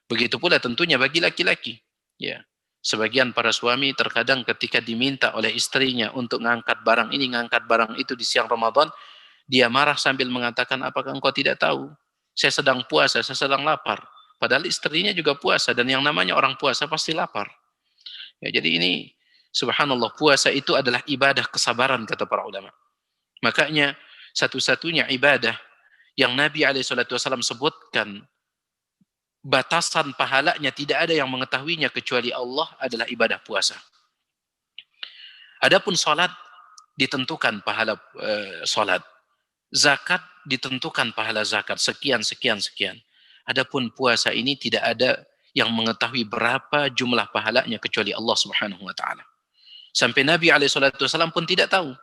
Begitu pula tentunya bagi laki-laki, ya. Sebagian para suami terkadang ketika diminta oleh istrinya untuk ngangkat barang ini, ngangkat barang itu di siang Ramadan, dia marah sambil mengatakan, apakah engkau tidak tahu? Saya sedang puasa, saya sedang lapar. Padahal istrinya juga puasa, dan yang namanya orang puasa pasti lapar. Ya, jadi ini subhanallah, puasa itu adalah ibadah kesabaran kata para ulama. Makanya satu-satunya ibadah yang Nabi SAW sebutkan batasan pahalanya tidak ada yang mengetahuinya kecuali Allah adalah ibadah puasa. Adapun salat ditentukan pahala salat. Zakat ditentukan pahala zakat, sekian. Adapun puasa ini tidak ada yang mengetahui berapa jumlah pahalanya kecuali Allah Subhanahu wa taala. Sampai Nabi SAW pun tidak tahu.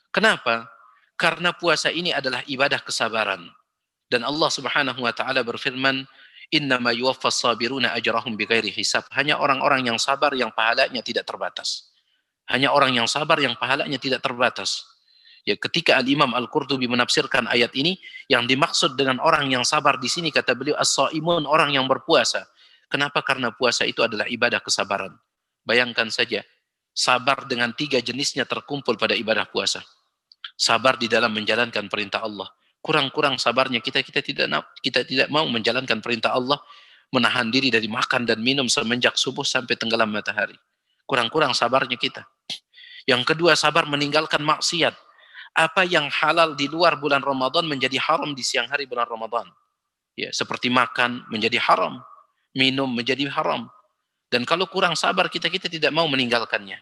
Kenapa? Karena puasa ini adalah ibadah kesabaran. Dan Allah Subhanahu wa taala berfirman, "Innama yuwaffas sabiruna ajrahum bighairi hisab." Hanya orang-orang yang sabar yang pahalanya tidak terbatas. Hanya orang yang sabar yang pahalanya tidak terbatas. Ya, ketika Al-Imam Al-Qurtubi menafsirkan ayat ini, yang dimaksud dengan orang yang sabar di sini kata beliau as-shaimun, orang yang berpuasa. Kenapa? Karena puasa itu adalah ibadah kesabaran. Bayangkan saja, sabar dengan 3 jenisnya terkumpul pada ibadah puasa. Sabar di dalam menjalankan perintah Allah. Kurang-kurang sabarnya kita tidak mau menjalankan perintah Allah, menahan diri dari makan dan minum semenjak subuh sampai tenggelam matahari. Kurang-kurang sabarnya kita. Yang kedua, sabar meninggalkan maksiat. Apa yang halal di luar bulan Ramadan menjadi haram di siang hari bulan Ramadan. Ya, seperti makan menjadi haram, minum menjadi haram. Dan kalau kurang sabar kita tidak mau meninggalkannya.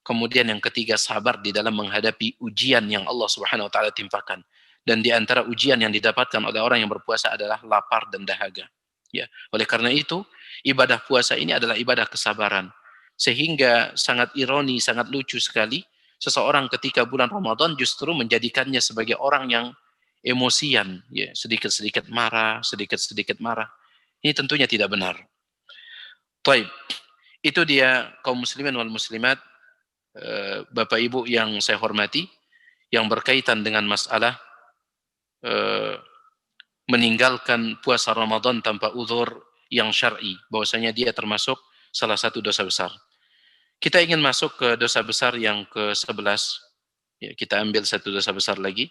Kemudian yang ketiga, sabar di dalam menghadapi ujian yang Allah Subhanahu wa taala timpakan. Dan di antara ujian yang didapatkan oleh orang yang berpuasa adalah lapar dan dahaga. Ya, oleh karena itu ibadah puasa ini adalah ibadah kesabaran. Sehingga sangat ironi, sangat lucu sekali seseorang ketika bulan Ramadan justru menjadikannya sebagai orang yang emosian, ya, sedikit-sedikit marah, sedikit-sedikit marah. Ini tentunya tidak benar. Baik, itu dia kaum muslimin wal muslimat, Bapak Ibu yang saya hormati, yang berkaitan dengan masalah meninggalkan puasa Ramadan tanpa uzur yang syar'i, bahwasanya dia termasuk salah satu dosa besar. Kita ingin masuk ke dosa besar yang ke-11. Ya, kita ambil satu dosa besar lagi.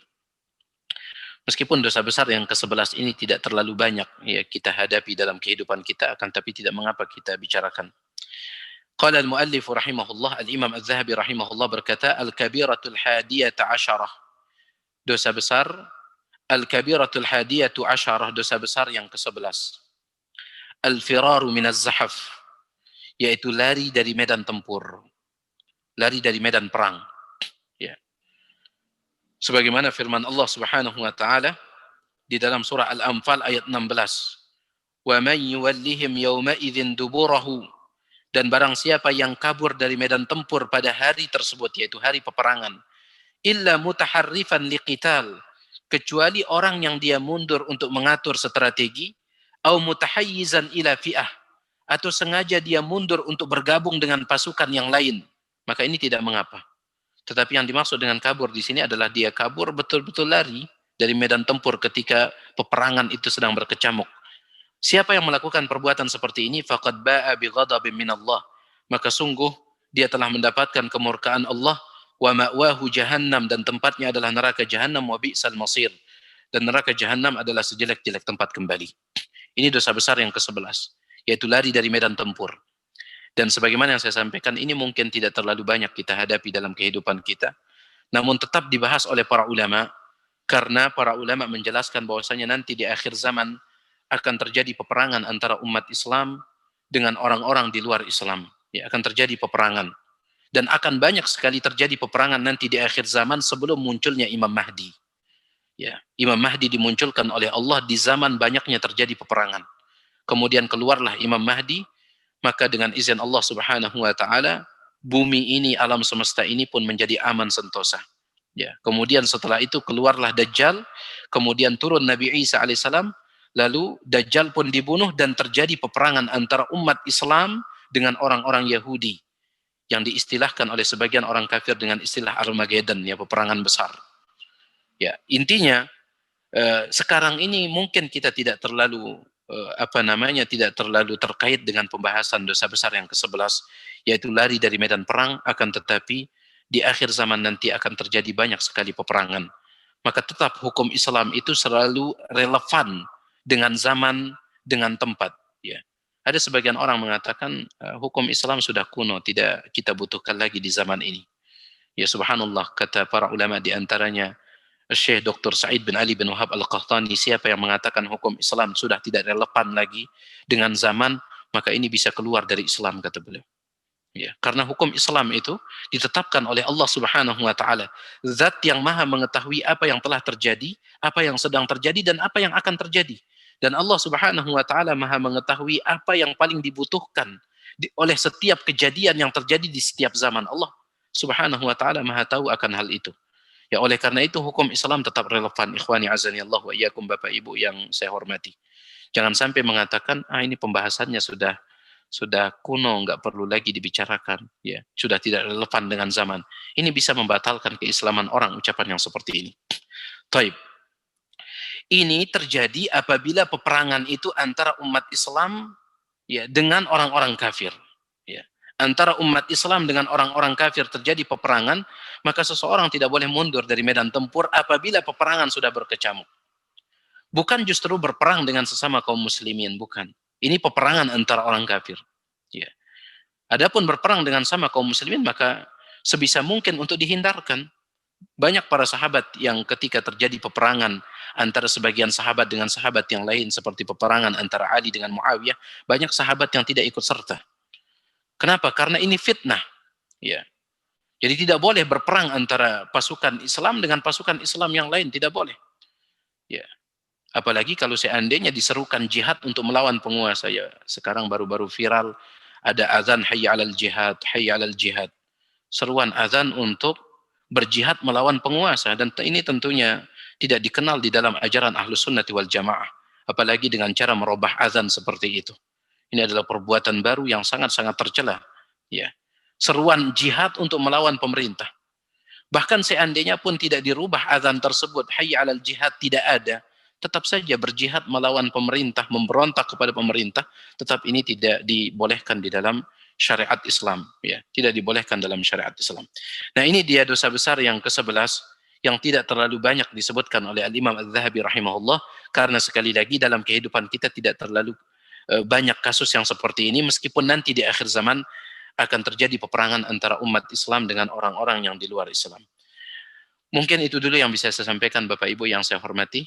Meskipun dosa besar yang ke-11 ini tidak terlalu banyak ya kita hadapi dalam kehidupan kita, akan tapi tidak mengapa kita bicarakan. Qala al-muallif rahimahullah, al-Imam Az-Zahabi rahimahullah berkata, al-kabiratul hadiyata asyarah. Dosa besar al-kabiratul hadiyatu asyarah, dosa besar yang ke-11. Al-firaru minaz zahaf, yaitu lari dari medan tempur. Lari dari medan perang. Ya. Sebagaimana firman Allah Subhanahu wa taala di dalam surah Al-Anfal ayat 16. Wa man yuwallihim yawma idzin duburahu, dan barang siapa yang kabur dari medan tempur pada hari tersebut, yaitu hari peperangan, illa mutaharrifan liqital, kecuali orang yang dia mundur untuk mengatur strategi, au mutahayyizan ila fi'ah, atau sengaja dia mundur untuk bergabung dengan pasukan yang lain, maka ini tidak mengapa. Tetapi yang dimaksud dengan kabur di sini adalah dia kabur betul-betul lari dari medan tempur ketika peperangan itu sedang berkecamuk. Siapa yang melakukan perbuatan seperti ini, faqad ba'a bi ghadabin minallah, maka sungguh dia telah mendapatkan kemurkaan Allah, wa ma'wahu jahannam, dan tempatnya adalah neraka jahannam, wa bi'sal masir, dan neraka jahannam adalah sejelek-jelek tempat kembali. Ini dosa besar yang ke-11, yaitu lari dari medan tempur. Dan sebagaimana yang saya sampaikan, ini mungkin tidak terlalu banyak kita hadapi dalam kehidupan kita, namun tetap dibahas oleh para ulama, karena para ulama menjelaskan bahwasanya nanti di akhir zaman akan terjadi peperangan antara umat Islam dengan orang-orang di luar Islam. Ya, akan terjadi peperangan. Dan akan banyak sekali terjadi peperangan nanti di akhir zaman sebelum munculnya Imam Mahdi. Ya, Imam Mahdi dimunculkan oleh Allah di zaman banyaknya terjadi peperangan. Kemudian keluarlah Imam Mahdi, maka dengan izin Allah Subhanahu wa taala, bumi ini, alam semesta ini pun menjadi aman sentosa. Ya, kemudian setelah itu keluarlah Dajjal, kemudian turun Nabi Isa alaihissalam, lalu Dajjal pun dibunuh dan terjadi peperangan antara umat Islam dengan orang-orang Yahudi yang diistilahkan oleh sebagian orang kafir dengan istilah Armageddon, ya, peperangan besar. Ya, intinya sekarang ini mungkin kita tidak terlalu tidak terlalu terkait dengan pembahasan dosa besar yang ke-11, yaitu lari dari medan perang, akan tetapi di akhir zaman nanti akan terjadi banyak sekali peperangan. Maka tetap hukum Islam itu selalu relevan dengan zaman, dengan tempat. Ya. Ada sebagian orang mengatakan hukum Islam sudah kuno, tidak kita butuhkan lagi di zaman ini. Ya subhanallah, kata para ulama di antaranya Syekh Dr. Sa'id bin Ali bin Wahab Al-Qahtani, siapa yang mengatakan hukum Islam sudah tidak relevan lagi dengan zaman, maka ini bisa keluar dari Islam, kata beliau. Ya, karena hukum Islam itu ditetapkan oleh Allah Subhanahu wa taala, zat yang maha mengetahui apa yang telah terjadi, apa yang sedang terjadi, dan apa yang akan terjadi. Dan Allah Subhanahu wa taala maha mengetahui apa yang paling dibutuhkan oleh setiap kejadian yang terjadi di setiap zaman. Allah Subhanahu wa taala maha tahu akan hal itu. Ya, oleh karena itu hukum Islam tetap relevan. Ikhwani azani Allah wa iyyakum, Bapak Ibu yang saya hormati. Jangan sampai mengatakan ini pembahasannya sudah kuno, nggak perlu lagi dibicarakan, ya, sudah tidak relevan dengan zaman. Ini bisa membatalkan keislaman orang, ucapan yang seperti ini. Taib. Ini terjadi apabila peperangan itu antara umat Islam, ya, dengan orang-orang kafir. Ya. Antara umat Islam dengan orang-orang kafir terjadi peperangan, maka seseorang tidak boleh mundur dari medan tempur apabila peperangan sudah berkecamuk. Bukan justru berperang dengan sesama kaum muslimin, bukan. Ini peperangan antara orang kafir. Ya. Adapun berperang dengan sama kaum muslimin, maka sebisa mungkin untuk dihindarkan. Banyak para sahabat yang ketika terjadi peperangan antara sebagian sahabat dengan sahabat yang lain, seperti peperangan antara Ali dengan Muawiyah, banyak sahabat yang tidak ikut serta. Kenapa? Karena ini fitnah. Ya. Jadi tidak boleh berperang antara pasukan Islam dengan pasukan Islam yang lain, tidak boleh. Ya. Apalagi kalau seandainya diserukan jihad untuk melawan penguasa, ya. Sekarang baru-baru viral ada azan hayya 'alal jihad, hayya 'alal jihad. Seruan azan untuk berjihad melawan penguasa, dan ini tentunya tidak dikenal di dalam ajaran Ahlus Sunnati wal Jamaah, apalagi dengan cara merubah azan seperti itu. Ini adalah perbuatan baru yang sangat-sangat tercela, ya. Seruan jihad untuk melawan pemerintah. Bahkan seandainya pun tidak dirubah azan tersebut, hayya 'alal jihad, tidak ada, tetap saja berjihad melawan pemerintah, memberontak kepada pemerintah, tetap ini tidak dibolehkan di dalam syariat Islam, ya. Tidak dibolehkan dalam syariat Islam. Nah, ini dia dosa besar yang ke-11 yang tidak terlalu banyak disebutkan oleh Al-Imam Adz-Dzahabi rahimahullah, karena sekali lagi dalam kehidupan kita tidak terlalu banyak kasus yang seperti ini, meskipun nanti di akhir zaman akan terjadi peperangan antara umat Islam dengan orang-orang yang di luar Islam. Mungkin itu dulu yang bisa saya sampaikan, Bapak Ibu yang saya hormati,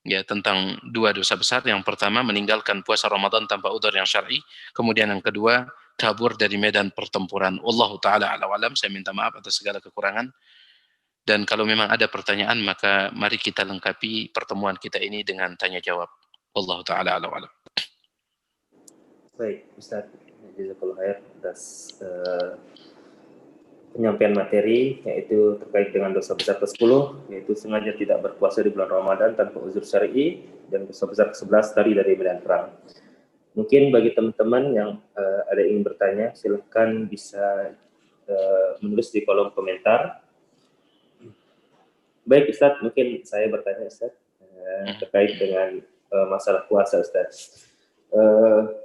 ya, tentang dua dosa besar. Yang pertama, meninggalkan puasa Ramadan tanpa udzur yang syar'i. Kemudian yang kedua, kabur dari medan pertempuran. Wallahu taala a'lam wa alam. Saya minta maaf atas segala kekurangan. Dan kalau memang ada pertanyaan, maka mari kita lengkapi pertemuan kita ini dengan tanya jawab. Wallahu taala a'lam wa alam. Baik, Ustaz, jazakallahu khair atas penyampaian materi, yaitu terkait dengan dosa besar ke-10, yaitu sengaja tidak berpuasa di bulan Ramadan tanpa uzur syar'i, dan dosa besar ke-11 tadi dari medan perang. Mungkin bagi teman-teman yang ada yang ingin bertanya, silahkan bisa menulis di kolom komentar. Baik, Ustaz, mungkin saya bertanya, Ustaz, terkait dengan masalah puasa, Ustaz.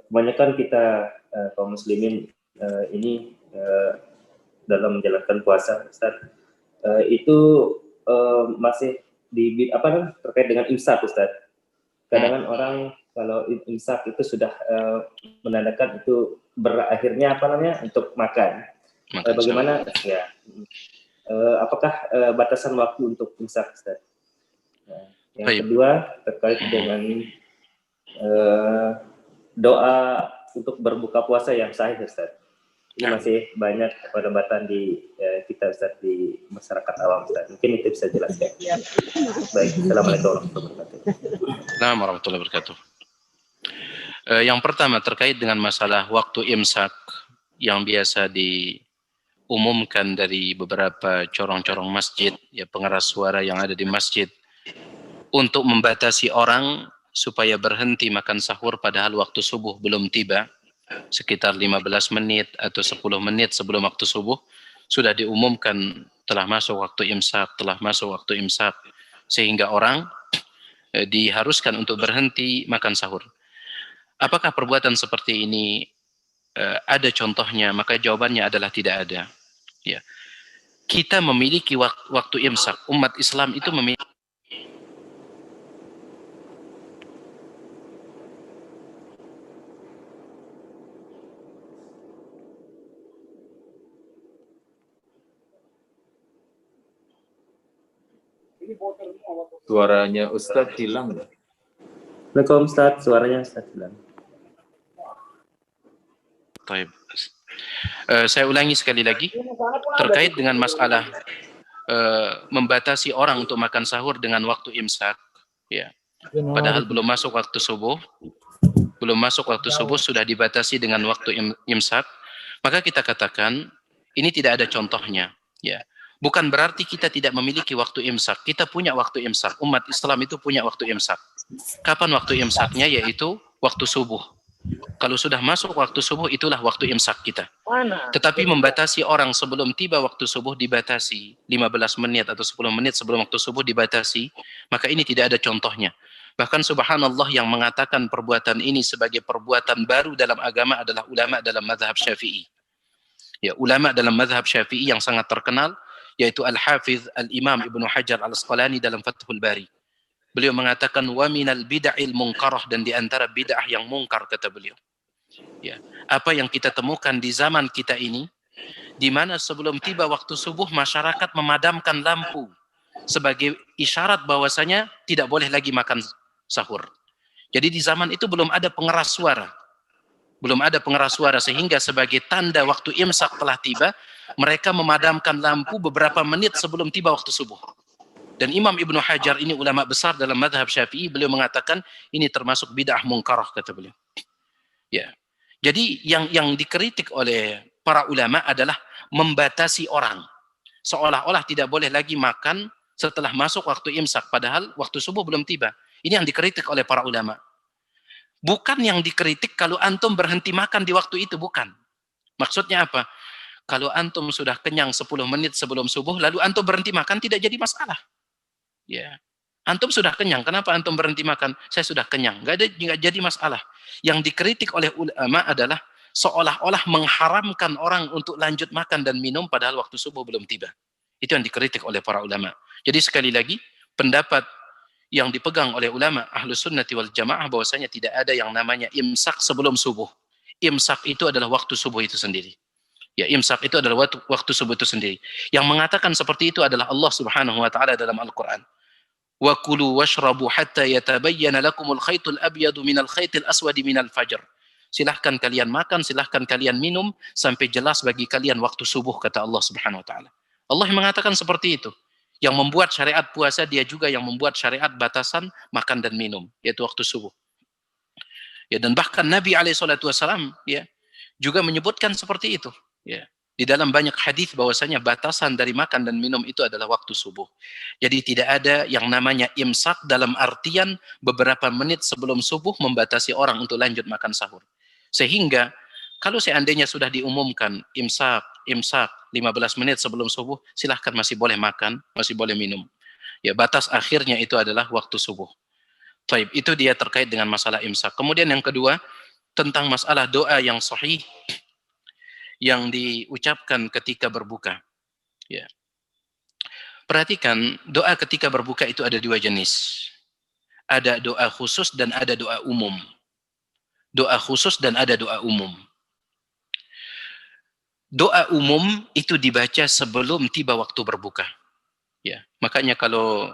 Kebanyakan kita kaum muslimin ini dalam menjalankan puasa, Ustaz, itu masih terkait dengan imsak, Ustaz. Kadang orang kalau imsak itu sudah menandakan itu berakhirnya untuk makan. Bagaimana ya? Apakah batasan waktu untuk imsak, Ustaz? Yang kedua terkait dengan doa untuk berbuka puasa yang sahih, Ustaz. Ini masih banyak perdebatan di kita, Ustaz, di masyarakat awam, Ustaz. Mungkin itu bisa jelaskan. Baik, Assalamualaikum warahmatullahi wabarakatuh. Assalamualaikum warahmatullahi wabarakatuh. Yang pertama terkait dengan masalah waktu imsak yang biasa diumumkan dari beberapa corong-corong masjid, ya, pengeras suara yang ada di masjid, untuk membatasi orang supaya berhenti makan sahur padahal waktu subuh belum tiba, sekitar 15 menit atau 10 menit sebelum waktu subuh sudah diumumkan telah masuk waktu imsak, sehingga orang diharuskan untuk berhenti makan sahur. Apakah perbuatan seperti ini ada contohnya? Maka jawabannya adalah tidak ada. Ya. Kita memiliki waktu imsak. Umat Islam itu memiliki Suaranya Ustadz hilang. Assalamualaikum, Ustaz, suaranya Ustaz hilang. Saya ulangi sekali lagi terkait dengan masalah membatasi orang untuk makan sahur dengan waktu imsak, ya. Padahal belum masuk waktu subuh sudah dibatasi dengan waktu imsak, maka kita katakan ini tidak ada contohnya, ya. Bukan berarti kita tidak memiliki waktu imsak. Kita punya waktu imsak. Umat Islam itu punya waktu imsak. Kapan waktu imsaknya? Yaitu waktu subuh. Kalau sudah masuk waktu subuh, itulah waktu imsak kita. Tetapi membatasi orang sebelum tiba waktu subuh dibatasi, 15 menit atau 10 menit sebelum waktu subuh dibatasi, maka ini tidak ada contohnya. Bahkan subhanallah, yang mengatakan perbuatan ini sebagai perbuatan baru dalam agama adalah ulama dalam mazhab Syafi'i. Ya, ulama dalam mazhab Syafi'i yang sangat terkenal, yaitu Al-Hafiz Al-Imam Ibnu Hajar Al-Asqalani dalam Fathul Bari. Beliau mengatakan wa minal bid'il munkarah, dan di antara bid'ah yang mungkar, kata beliau. Ya, apa yang kita temukan di zaman kita ini, di mana sebelum tiba waktu subuh masyarakat memadamkan lampu sebagai isyarat bahwasanya tidak boleh lagi makan sahur. Jadi di zaman itu belum ada pengeras suara. Sehingga sebagai tanda waktu imsak telah tiba, mereka memadamkan lampu beberapa menit sebelum tiba waktu subuh. Dan Imam Ibnu Hajar ini ulama besar dalam mazhab Syafi'i, beliau mengatakan ini termasuk bid'ah mungkarah, kata beliau. Ya. Jadi yang dikritik oleh para ulama adalah membatasi orang. Seolah-olah tidak boleh lagi makan setelah masuk waktu imsak, padahal waktu subuh belum tiba. Ini yang dikritik oleh para ulama. Bukan yang dikritik kalau antum berhenti makan di waktu itu, bukan. Maksudnya apa? Kalau antum sudah kenyang 10 menit sebelum subuh, lalu antum berhenti makan, tidak jadi masalah. Ya. Antum sudah kenyang, kenapa antum berhenti makan? Saya sudah kenyang, nggak jadi masalah. Yang dikritik oleh ulama adalah seolah-olah mengharamkan orang untuk lanjut makan dan minum padahal waktu subuh belum tiba. Itu yang dikritik oleh para ulama. Jadi sekali lagi, pendapat yang dipegang oleh ulama Ahlus Sunnati wal Jamaah bahwasanya tidak ada yang namanya imsak sebelum subuh. Imsak itu adalah waktu subuh itu sendiri. Ya, imsak itu adalah waktu subuh itu sendiri. Yang mengatakan seperti itu adalah Allah Subhanahu wa taala dalam Al-Qur'an. Wa kulu washrabu hatta yatabayyana lakumul khaytul abyadu minal khaytil aswadi minal fajr. Silahkan kalian makan, silahkan kalian minum sampai jelas bagi kalian waktu subuh, kata Allah Subhanahu wa taala. Allah yang mengatakan seperti itu. Yang membuat syariat puasa, dia juga yang membuat syariat batasan makan dan minum, yaitu waktu subuh. Ya, dan bahkan Nabi SAW ya juga menyebutkan seperti itu. Ya. Di dalam banyak hadis bahwasanya batasan dari makan dan minum itu adalah waktu subuh. Jadi tidak ada yang namanya imsak dalam artian beberapa menit sebelum subuh membatasi orang untuk lanjut makan sahur. Sehingga kalau seandainya sudah diumumkan imsak 15 menit sebelum subuh, silahkan masih boleh makan, masih boleh minum. Ya, batas akhirnya itu adalah waktu subuh. Taib, itu dia terkait dengan masalah imsak. Kemudian yang kedua, tentang masalah doa yang sahih yang diucapkan ketika berbuka. Ya. Perhatikan, doa ketika berbuka itu ada dua jenis. Ada doa khusus dan ada doa umum. Doa khusus dan ada doa umum. Doa umum itu dibaca sebelum tiba waktu berbuka. Ya, makanya kalau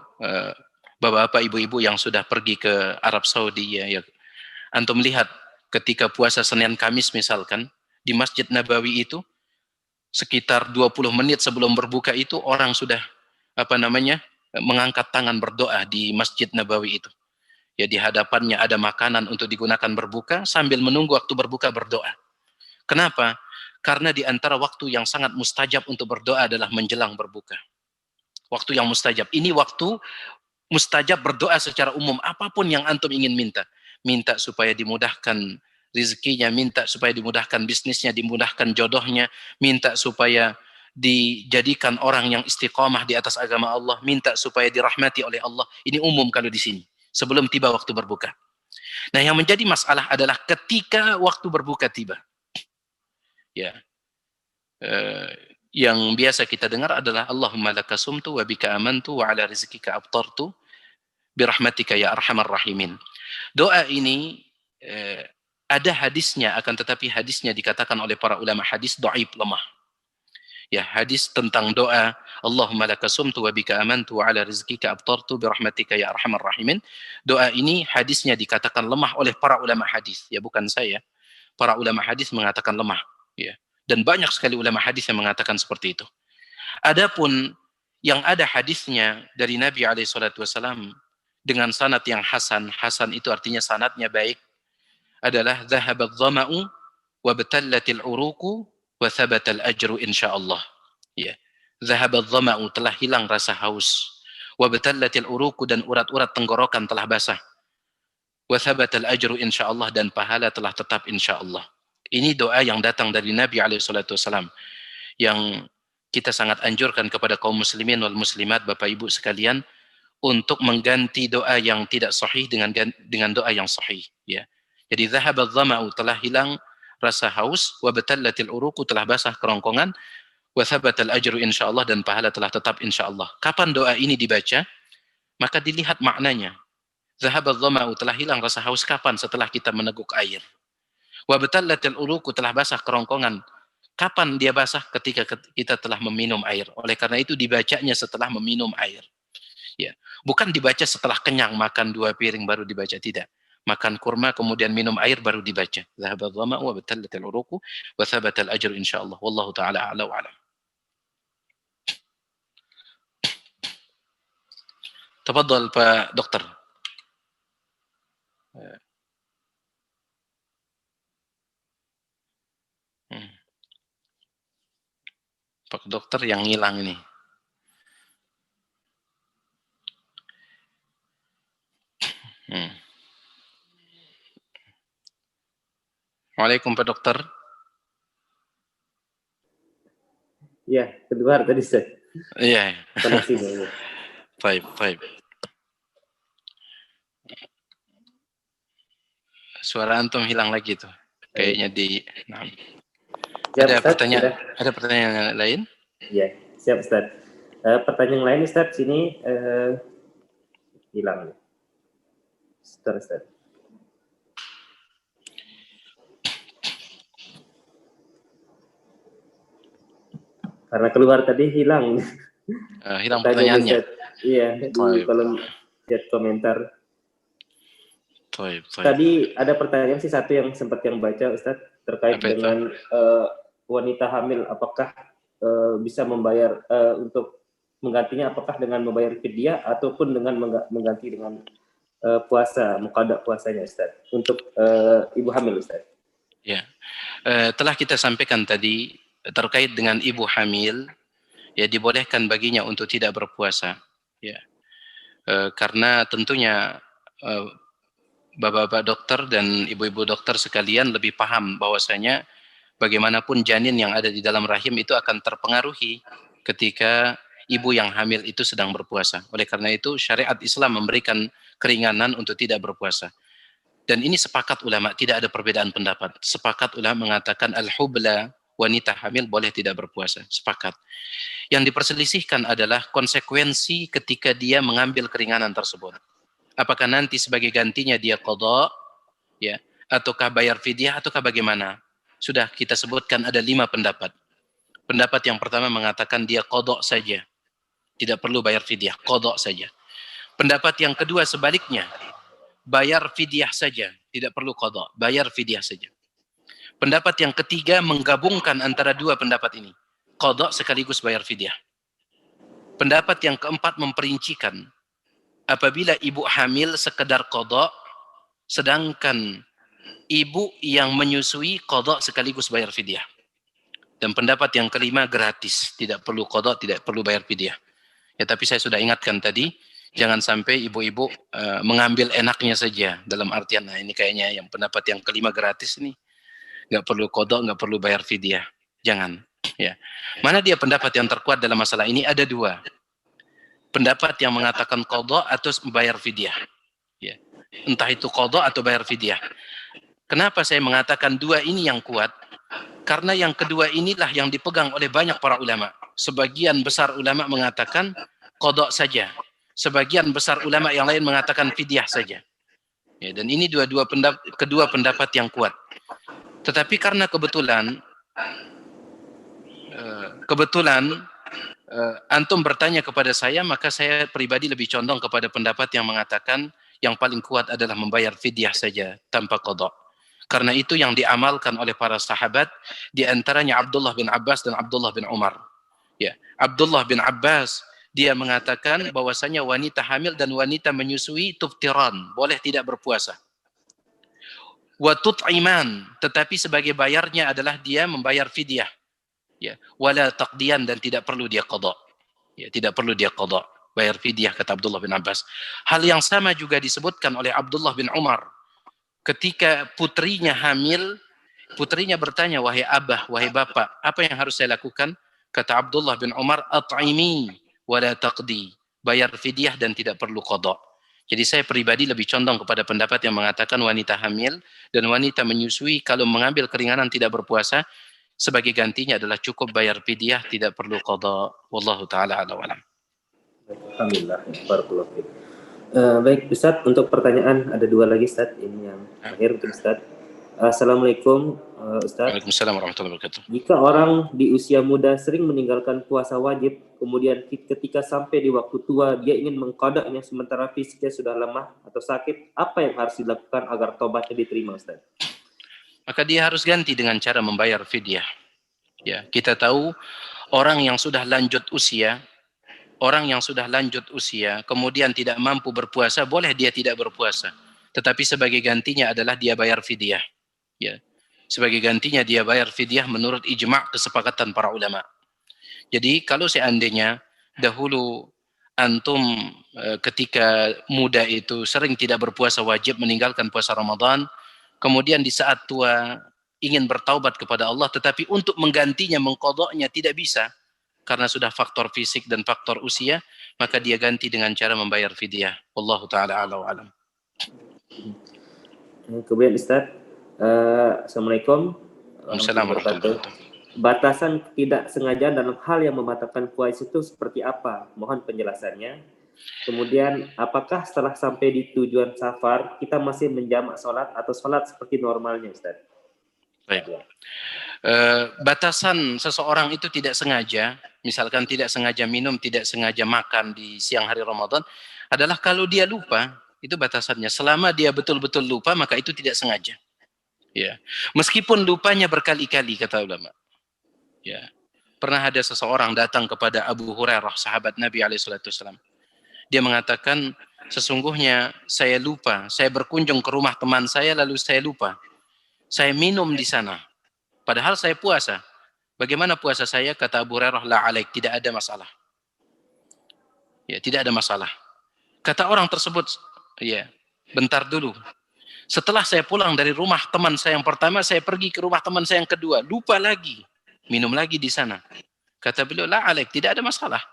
bapak-bapak, ibu-ibu yang sudah pergi ke Arab Saudi, ya, antum lihat ketika puasa Senin Kamis misalkan, di Masjid Nabawi itu, sekitar 20 menit sebelum berbuka itu orang sudah mengangkat tangan berdoa di Masjid Nabawi itu. Ya, di hadapannya ada makanan untuk digunakan berbuka sambil menunggu waktu berbuka berdoa. Kenapa? Karena di antara waktu yang sangat mustajab untuk berdoa adalah menjelang berbuka. Waktu yang mustajab. Ini waktu mustajab berdoa secara umum, apapun yang antum ingin minta. Minta supaya dimudahkan rezekinya, minta supaya dimudahkan bisnisnya, dimudahkan jodohnya, minta supaya dijadikan orang yang istiqamah di atas agama Allah, minta supaya dirahmati oleh Allah. Ini umum kalau di sini, sebelum tiba waktu berbuka. Nah, yang menjadi masalah adalah ketika waktu berbuka tiba. Ya. Yang biasa kita dengar adalah Allahumma laka sumtu wa bika amantu wa ala rizkika abtartu birahmatika ya arhamar rahimin. Doa ini ada hadisnya, akan tetapi hadisnya dikatakan oleh para ulama hadis dhaif, lemah. Ya, hadis tentang doa Allahumma laka sumtu wa bika amantu wa ala rizkika abtartu birahmatika ya arhamar rahimin. Doa ini hadisnya dikatakan lemah oleh para ulama hadis, ya bukan saya. Para ulama hadis mengatakan lemah, ya. Dan banyak sekali ulama hadis yang mengatakan seperti itu. Adapun yang ada hadisnya dari Nabi SAW dengan sanad yang hasan, hasan itu artinya sanadnya baik, adalah dhahabat dhama'u wa batallatil uruku wa thabatal ajru insyaallah. Ya. Dhahabat dhama'u, telah hilang rasa haus, wa batallatil uruku, dan urat-urat tenggorokan telah basah, wa thabatal ajru insyaallah, dan pahala telah tetap insyaallah. Ini doa yang datang dari Nabi SAW yang kita sangat anjurkan kepada kaum muslimin wal muslimat, Bapak Ibu sekalian, untuk mengganti doa yang tidak sahih dengan doa yang sahih, ya. Jadi dhahabat dhama'u, telah hilang rasa haus, wa batallatil uruku, telah basah kerongkongan, wa thabatal ajru insyaallah, dan pahala telah tetap insyaallah. Kapan doa ini dibaca? Maka dilihat maknanya. Dhahabat dhama'u, telah hilang rasa haus, kapan? Setelah kita meneguk air. Wa batallatil uruku, telah basah kerongkongan. Kapan dia basah? Ketika kita telah meminum air. Oleh karena itu dibacanya setelah meminum air. Ya, bukan dibaca setelah kenyang makan 2 piring baru dibaca, tidak. Makan kurma kemudian minum air baru dibaca. Dhahabat dhama'u wa batallatil uruku wa thabatal ajru insyaallah. Wallahu taala a'la wa a'lam. Tafadhal Pak Dokter. Pak Dokter yang hilang ini. Waalaikumsalam Pak Dokter. Ya, keluar tadi Ustaz. Iya. Koneksinya. Ya. Baik. Suara antum hilang lagi tuh. Kayaknya di Siap, ada Ustaz, pertanyaan lain? Iya, siap Ustaz. Pertanyaan lain Ustaz, sini hilang. Ustaz. Karena keluar tadi hilang. Hilang pertanyaannya. Iya, di kolom chat komentar. Baik. Tadi ada pertanyaan sih satu yang sempat yang baca Ustaz terkait dengan wanita hamil, apakah bisa membayar untuk menggantinya, apakah dengan membayar fidyah ataupun dengan mengganti dengan puasa, muqadda puasanya Ustaz untuk ibu hamil Ustaz. Ya, telah kita sampaikan tadi terkait dengan ibu hamil, ya dibolehkan baginya untuk tidak berpuasa, ya, karena tentunya bapak-bapak dokter dan ibu-ibu dokter sekalian lebih paham bahwasanya bagaimanapun janin yang ada di dalam rahim itu akan terpengaruhi ketika ibu yang hamil itu sedang berpuasa. Oleh karena itu syariat Islam memberikan keringanan untuk tidak berpuasa. Dan ini sepakat ulama, tidak ada perbedaan pendapat. Sepakat ulama mengatakan al-hubla, wanita hamil boleh tidak berpuasa. Sepakat. Yang diperselisihkan adalah konsekuensi ketika dia mengambil keringanan tersebut. Apakah nanti sebagai gantinya dia qadha, ya, ataukah bayar fidyah, ataukah bagaimana? Sudah kita sebutkan ada 5 pendapat. Pendapat yang pertama mengatakan dia qadha saja, tidak perlu bayar fidyah, qadha saja. Pendapat yang kedua sebaliknya, bayar fidyah saja, tidak perlu qadha, bayar fidyah saja. Pendapat yang ketiga menggabungkan antara dua pendapat ini, qadha sekaligus bayar fidyah. Pendapat yang keempat memperincikan, apabila ibu hamil sekedar qadha, sedangkan ibu yang menyusui qadha sekaligus bayar fidyah. Dan pendapat yang kelima gratis, tidak perlu qadha, tidak perlu bayar fidyah. Ya, tapi saya sudah ingatkan tadi, jangan sampai ibu-ibu mengambil enaknya saja, dalam artian, nah ini kayaknya yang pendapat yang kelima gratis nih, nggak perlu qadha, nggak perlu bayar fidyah. Jangan. Ya. Mana dia pendapat yang terkuat dalam masalah ini? Ada 2. Pendapat yang mengatakan qadha atau bayar fidyah. Ya. Entah itu qadha atau bayar fidyah. Kenapa saya mengatakan 2 ini yang kuat? Karena yang kedua inilah yang dipegang oleh banyak para ulama. Sebagian besar ulama mengatakan qadha saja. Sebagian besar ulama yang lain mengatakan fidyah saja. Ya, dan ini kedua pendapat yang kuat. Tetapi karena kebetulan antum bertanya kepada saya, maka saya pribadi lebih condong kepada pendapat yang mengatakan yang paling kuat adalah membayar fidyah saja tanpa qadha. Karena itu yang diamalkan oleh para sahabat, di antaranya Abdullah bin Abbas dan Abdullah bin Umar. Ya, Abdullah bin Abbas dia mengatakan bahwasanya wanita hamil dan wanita menyusui tuftiran, boleh tidak berpuasa. Wa tut'iman, tetapi sebagai bayarnya adalah dia membayar fidyah. Ya, wala taqdiyan, dan tidak perlu dia qadha. Ya, tidak perlu dia qadha, bayar fidyah, kata Abdullah bin Abbas. Hal yang sama juga disebutkan oleh Abdullah bin Umar. Ketika putrinya hamil, putrinya bertanya, wahai abah, wahai bapak, apa yang harus saya lakukan? Kata Abdullah bin Umar, at'imi wala taqdi, bayar fidyah dan tidak perlu qadha. Jadi saya pribadi lebih condong kepada pendapat yang mengatakan wanita hamil dan wanita menyusui kalau mengambil keringanan tidak berpuasa, sebagai gantinya adalah cukup bayar fidyah, tidak perlu qadha. Wallahu taala a'lam. Alhamdulillah, barakallahu fiik. Baik Ustaz, untuk pertanyaan ada 2 lagi Ustaz, ini yang terakhir untuk Ustaz. Assalamualaikum Ustaz. Waalaikumsalam warahmatullahi wabarakatuh. Jika orang di usia muda sering meninggalkan puasa wajib, kemudian ketika sampai di waktu tua dia ingin mengqadanya sementara fisiknya sudah lemah atau sakit, apa yang harus dilakukan agar tobatnya diterima Ustaz? Maka dia harus ganti dengan cara membayar fidyah. Ya, kita tahu orang yang sudah lanjut usia, orang yang sudah lanjut usia kemudian tidak mampu berpuasa, boleh dia tidak berpuasa. Tetapi sebagai gantinya adalah dia bayar fidyah. Ya. Sebagai gantinya dia bayar fidyah menurut ijma' kesepakatan para ulama. Jadi kalau seandainya dahulu antum ketika muda itu sering tidak berpuasa wajib, meninggalkan puasa Ramadan, kemudian di saat tua ingin bertaubat kepada Allah, tetapi untuk menggantinya, mengqadha'nya tidak bisa karena sudah faktor fisik dan faktor usia, maka dia ganti dengan cara membayar fidyah. Wallahu taala a'la wa alam. Kemudian Ustaz, Assalamualaikum Waalaikumsalam warahmatullahi wabarakatuh. Batasan ketidaksengajaan dalam hal yang membatalkan puasa itu seperti apa? Mohon penjelasannya. Kemudian, apakah setelah sampai di tujuan safar, kita masih menjamak sholat atau sholat seperti normalnya, Ustaz? Baik. Batasan seseorang itu tidak sengaja, misalkan tidak sengaja minum, tidak sengaja makan di siang hari Ramadan, adalah kalau dia lupa, itu batasannya. Selama dia betul-betul lupa, maka itu tidak sengaja. Ya. Meskipun lupanya berkali-kali, kata ulama. Ya. Pernah ada seseorang datang kepada Abu Hurairah, sahabat Nabi SAW. Dia mengatakan, sesungguhnya saya lupa, saya berkunjung ke rumah teman saya, lalu saya lupa. Saya minum di sana. Padahal saya puasa. Bagaimana puasa saya? Kata Abu Hurairah, la alaik, tidak ada masalah. Ya, tidak ada masalah. Kata orang tersebut, ya, bentar dulu. Setelah saya pulang dari rumah teman saya yang pertama, saya pergi ke rumah teman saya yang kedua, lupa lagi, minum lagi di sana. Kata beliau, la alaik, tidak ada masalah.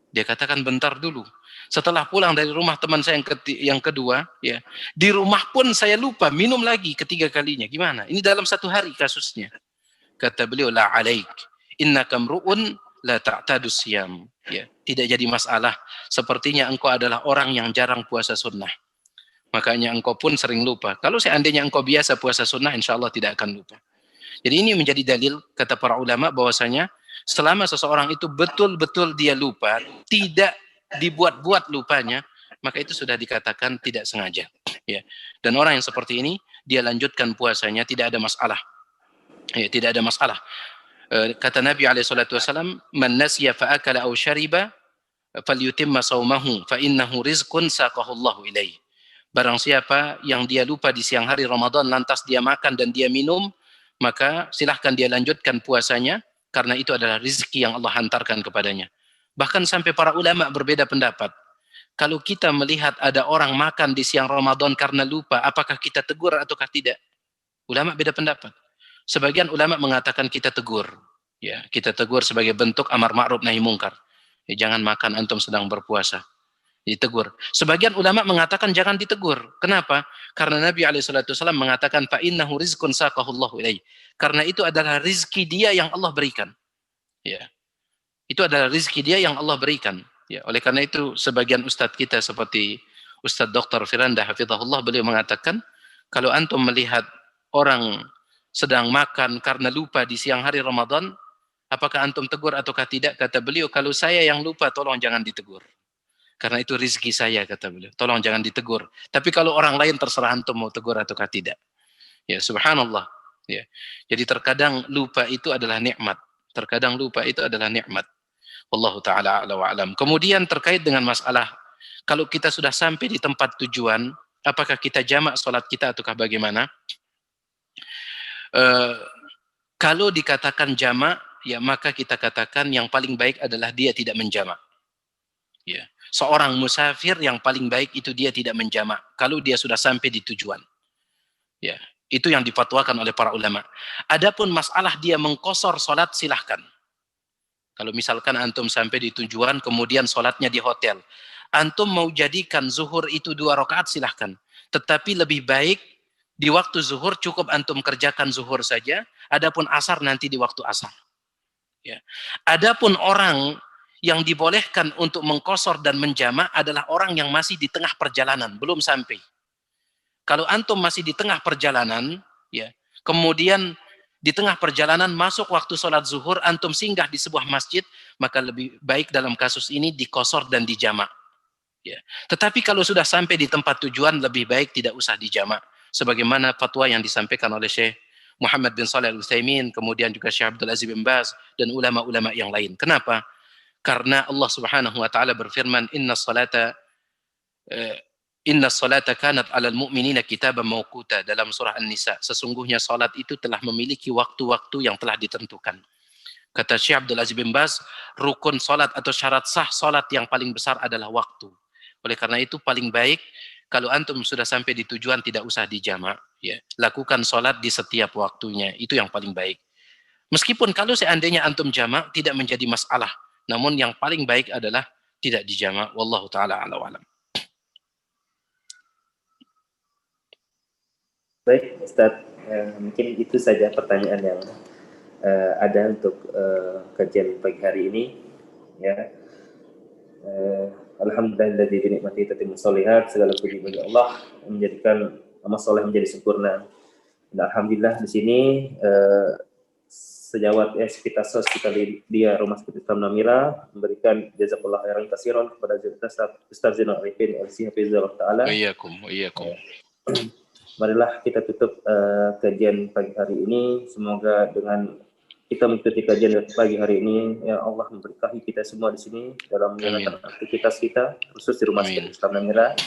Dia katakan bentar dulu. Setelah pulang dari rumah teman saya yang kedua, ya, di rumah pun saya lupa, minum lagi ketiga kalinya. Gimana? Ini dalam satu hari kasusnya. Kata beliau, la alaik, innaka mru'un la ta'tadus siyam. Ya, tidak jadi masalah. Sepertinya engkau adalah orang yang jarang puasa sunnah. Makanya engkau pun sering lupa. Kalau seandainya engkau biasa puasa sunnah, insya Allah tidak akan lupa. Jadi ini menjadi dalil, kata para ulama, bahwasanya selama seseorang itu betul-betul dia lupa, tidak dibuat-buat lupanya, maka itu sudah dikatakan tidak sengaja. Ya. Dan orang yang seperti ini, dia lanjutkan puasanya, tidak ada masalah. Ya, tidak ada masalah. Kata Nabi SAW, man nasiya fa'akala aw syariba falyutimma saumahu fa innahu rizqun saqahu Allahu ilaih. Barang siapa yang dia lupa di siang hari Ramadan lantas dia makan dan dia minum, maka silahkan dia lanjutkan puasanya karena itu adalah rezeki yang Allah hantarkan kepadanya. Bahkan sampai para ulama berbeda pendapat. Kalau kita melihat ada orang makan di siang Ramadan karena lupa, apakah kita tegur ataukah tidak? Ulama beda pendapat. Sebagian ulama mengatakan kita tegur. Ya, kita tegur sebagai bentuk amar ma'ruf nahi mungkar. Ya, jangan makan antum sedang berpuasa. Ditegur. Sebagian ulama mengatakan jangan ditegur. Kenapa? Karena Nabi SAW mengatakan fa innahu rizqun saqahu Allahu ilaih. Karena itu adalah rizki dia yang Allah berikan. Ya. Itu adalah rizki dia yang Allah berikan. Ya, oleh karena itu sebagian ustadz kita seperti Ustadz Dr. Firanda hafizahullah, beliau mengatakan kalau antum melihat orang sedang makan karena lupa di siang hari Ramadan, apakah antum tegur ataukah tidak? Kata beliau, kalau saya yang lupa tolong jangan ditegur. Karena itu rezeki saya, kata beliau. Tolong jangan ditegur. Tapi kalau orang lain terserah antum mau tegur ataukah tidak. Ya, subhanallah. Ya. Jadi terkadang lupa itu adalah nikmat. Terkadang lupa itu adalah nikmat. Wallahu ta'ala a'la wa alam. Kemudian terkait dengan masalah, kalau kita sudah sampai di tempat tujuan, apakah kita jamak sholat kita ataukah bagaimana? Kalau dikatakan jamak, ya maka kita katakan yang paling baik adalah dia tidak menjamak. Ya. Seorang musafir yang paling baik itu dia tidak menjamak kalau dia sudah sampai di tujuan. Ya, itu yang difatwakan oleh para ulama. Adapun masalah dia mengqashar salat, silahkan. Kalau misalkan antum sampai di tujuan kemudian salatnya di hotel, antum mau jadikan zuhur itu 2 rakaat, silahkan. Tetapi lebih baik di waktu zuhur cukup antum kerjakan zuhur saja, adapun asar nanti di waktu asar. Ya. Adapun orang yang dibolehkan untuk mengqashar dan menjamak adalah orang yang masih di tengah perjalanan, belum sampai. Kalau antum masih di tengah perjalanan, ya, kemudian di tengah perjalanan masuk waktu sholat zuhur, antum singgah di sebuah masjid, maka lebih baik dalam kasus ini diqashar dan dijamak. Ya. Tetapi kalau sudah sampai di tempat tujuan, lebih baik tidak usah dijamak. Sebagaimana fatwa yang disampaikan oleh Syekh Muhammad bin Shalih Al-Utsaimin, kemudian juga Syekh Abdul Aziz bin Baz, dan ulama-ulama yang lain. Kenapa? Karena Allah Subhanahu wa taala berfirman, Inna salata kanat 'alal mu'minina kitaban mawquta, dalam surah An-Nisa. Sesungguhnya salat itu telah memiliki waktu-waktu yang telah ditentukan. Kata Syekh Abdul Aziz bin Baz, rukun salat atau syarat sah salat yang paling besar adalah waktu. Oleh karena itu paling baik kalau antum sudah sampai di tujuan tidak usah dijamak, ya. Lakukan salat di setiap waktunya, itu yang paling baik. Meskipun kalau seandainya antum jamak tidak menjadi masalah, namun yang paling baik adalah tidak dijamak. Wallahu taala a'lam wa alam. Baik, Ustaz, mungkin itu saja pertanyaan yang ada untuk kajian pagi hari ini. Ya, alhamdulillah bi nikmati tatimmu sholihat, segala puji bagi Allah yang menjadikan amal soleh menjadi sempurna. Dan alhamdulillah di sini sejawat Sivitas Sos kita dia Rumah Sakit Islam Namira memberikan jazakallah khairan katsiran kepada Ustaz Zainal Arifin LC Hafizahullah Ta'ala. Wa iyyakum. Marilah kita tutup kajian pagi hari ini. Semoga dengan kita mengikuti kajian pagi hari ini, ya Allah memberkahi kita semua di sini dalam menjalankan aktivitas kita, khusus di Rumah Sakit Islam Namira.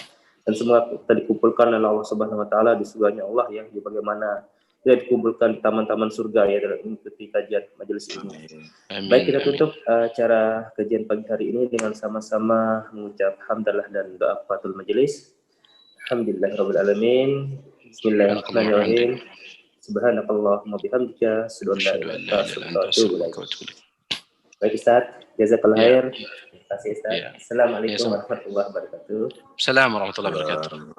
Dan semua kita dikumpulkan oleh Allah Subhanahu Wa Taala di surganya Allah, ya, bagaimana kita dikumpulkan di taman-taman surga, ya, dalam mengikuti kajian majelis ini. Baik, kita tutup acara kajian pagi hari ini dengan sama-sama mengucap hamdalah dan doa fatul majelis. Alhamdulillahirabbil alamin. Bismillahirrahmanirrahim. Subhanakallahumma bihamdika asyhadu an la ilaha illa anta astaghfiruka wa atubu ilaik. Baik, Ustaz, jazakallahu khair. Terima kasih, Ustaz. Assalamualaikum warahmatullahi wabarakatuh. Assalamualaikum warahmatullahi wabarakatuh.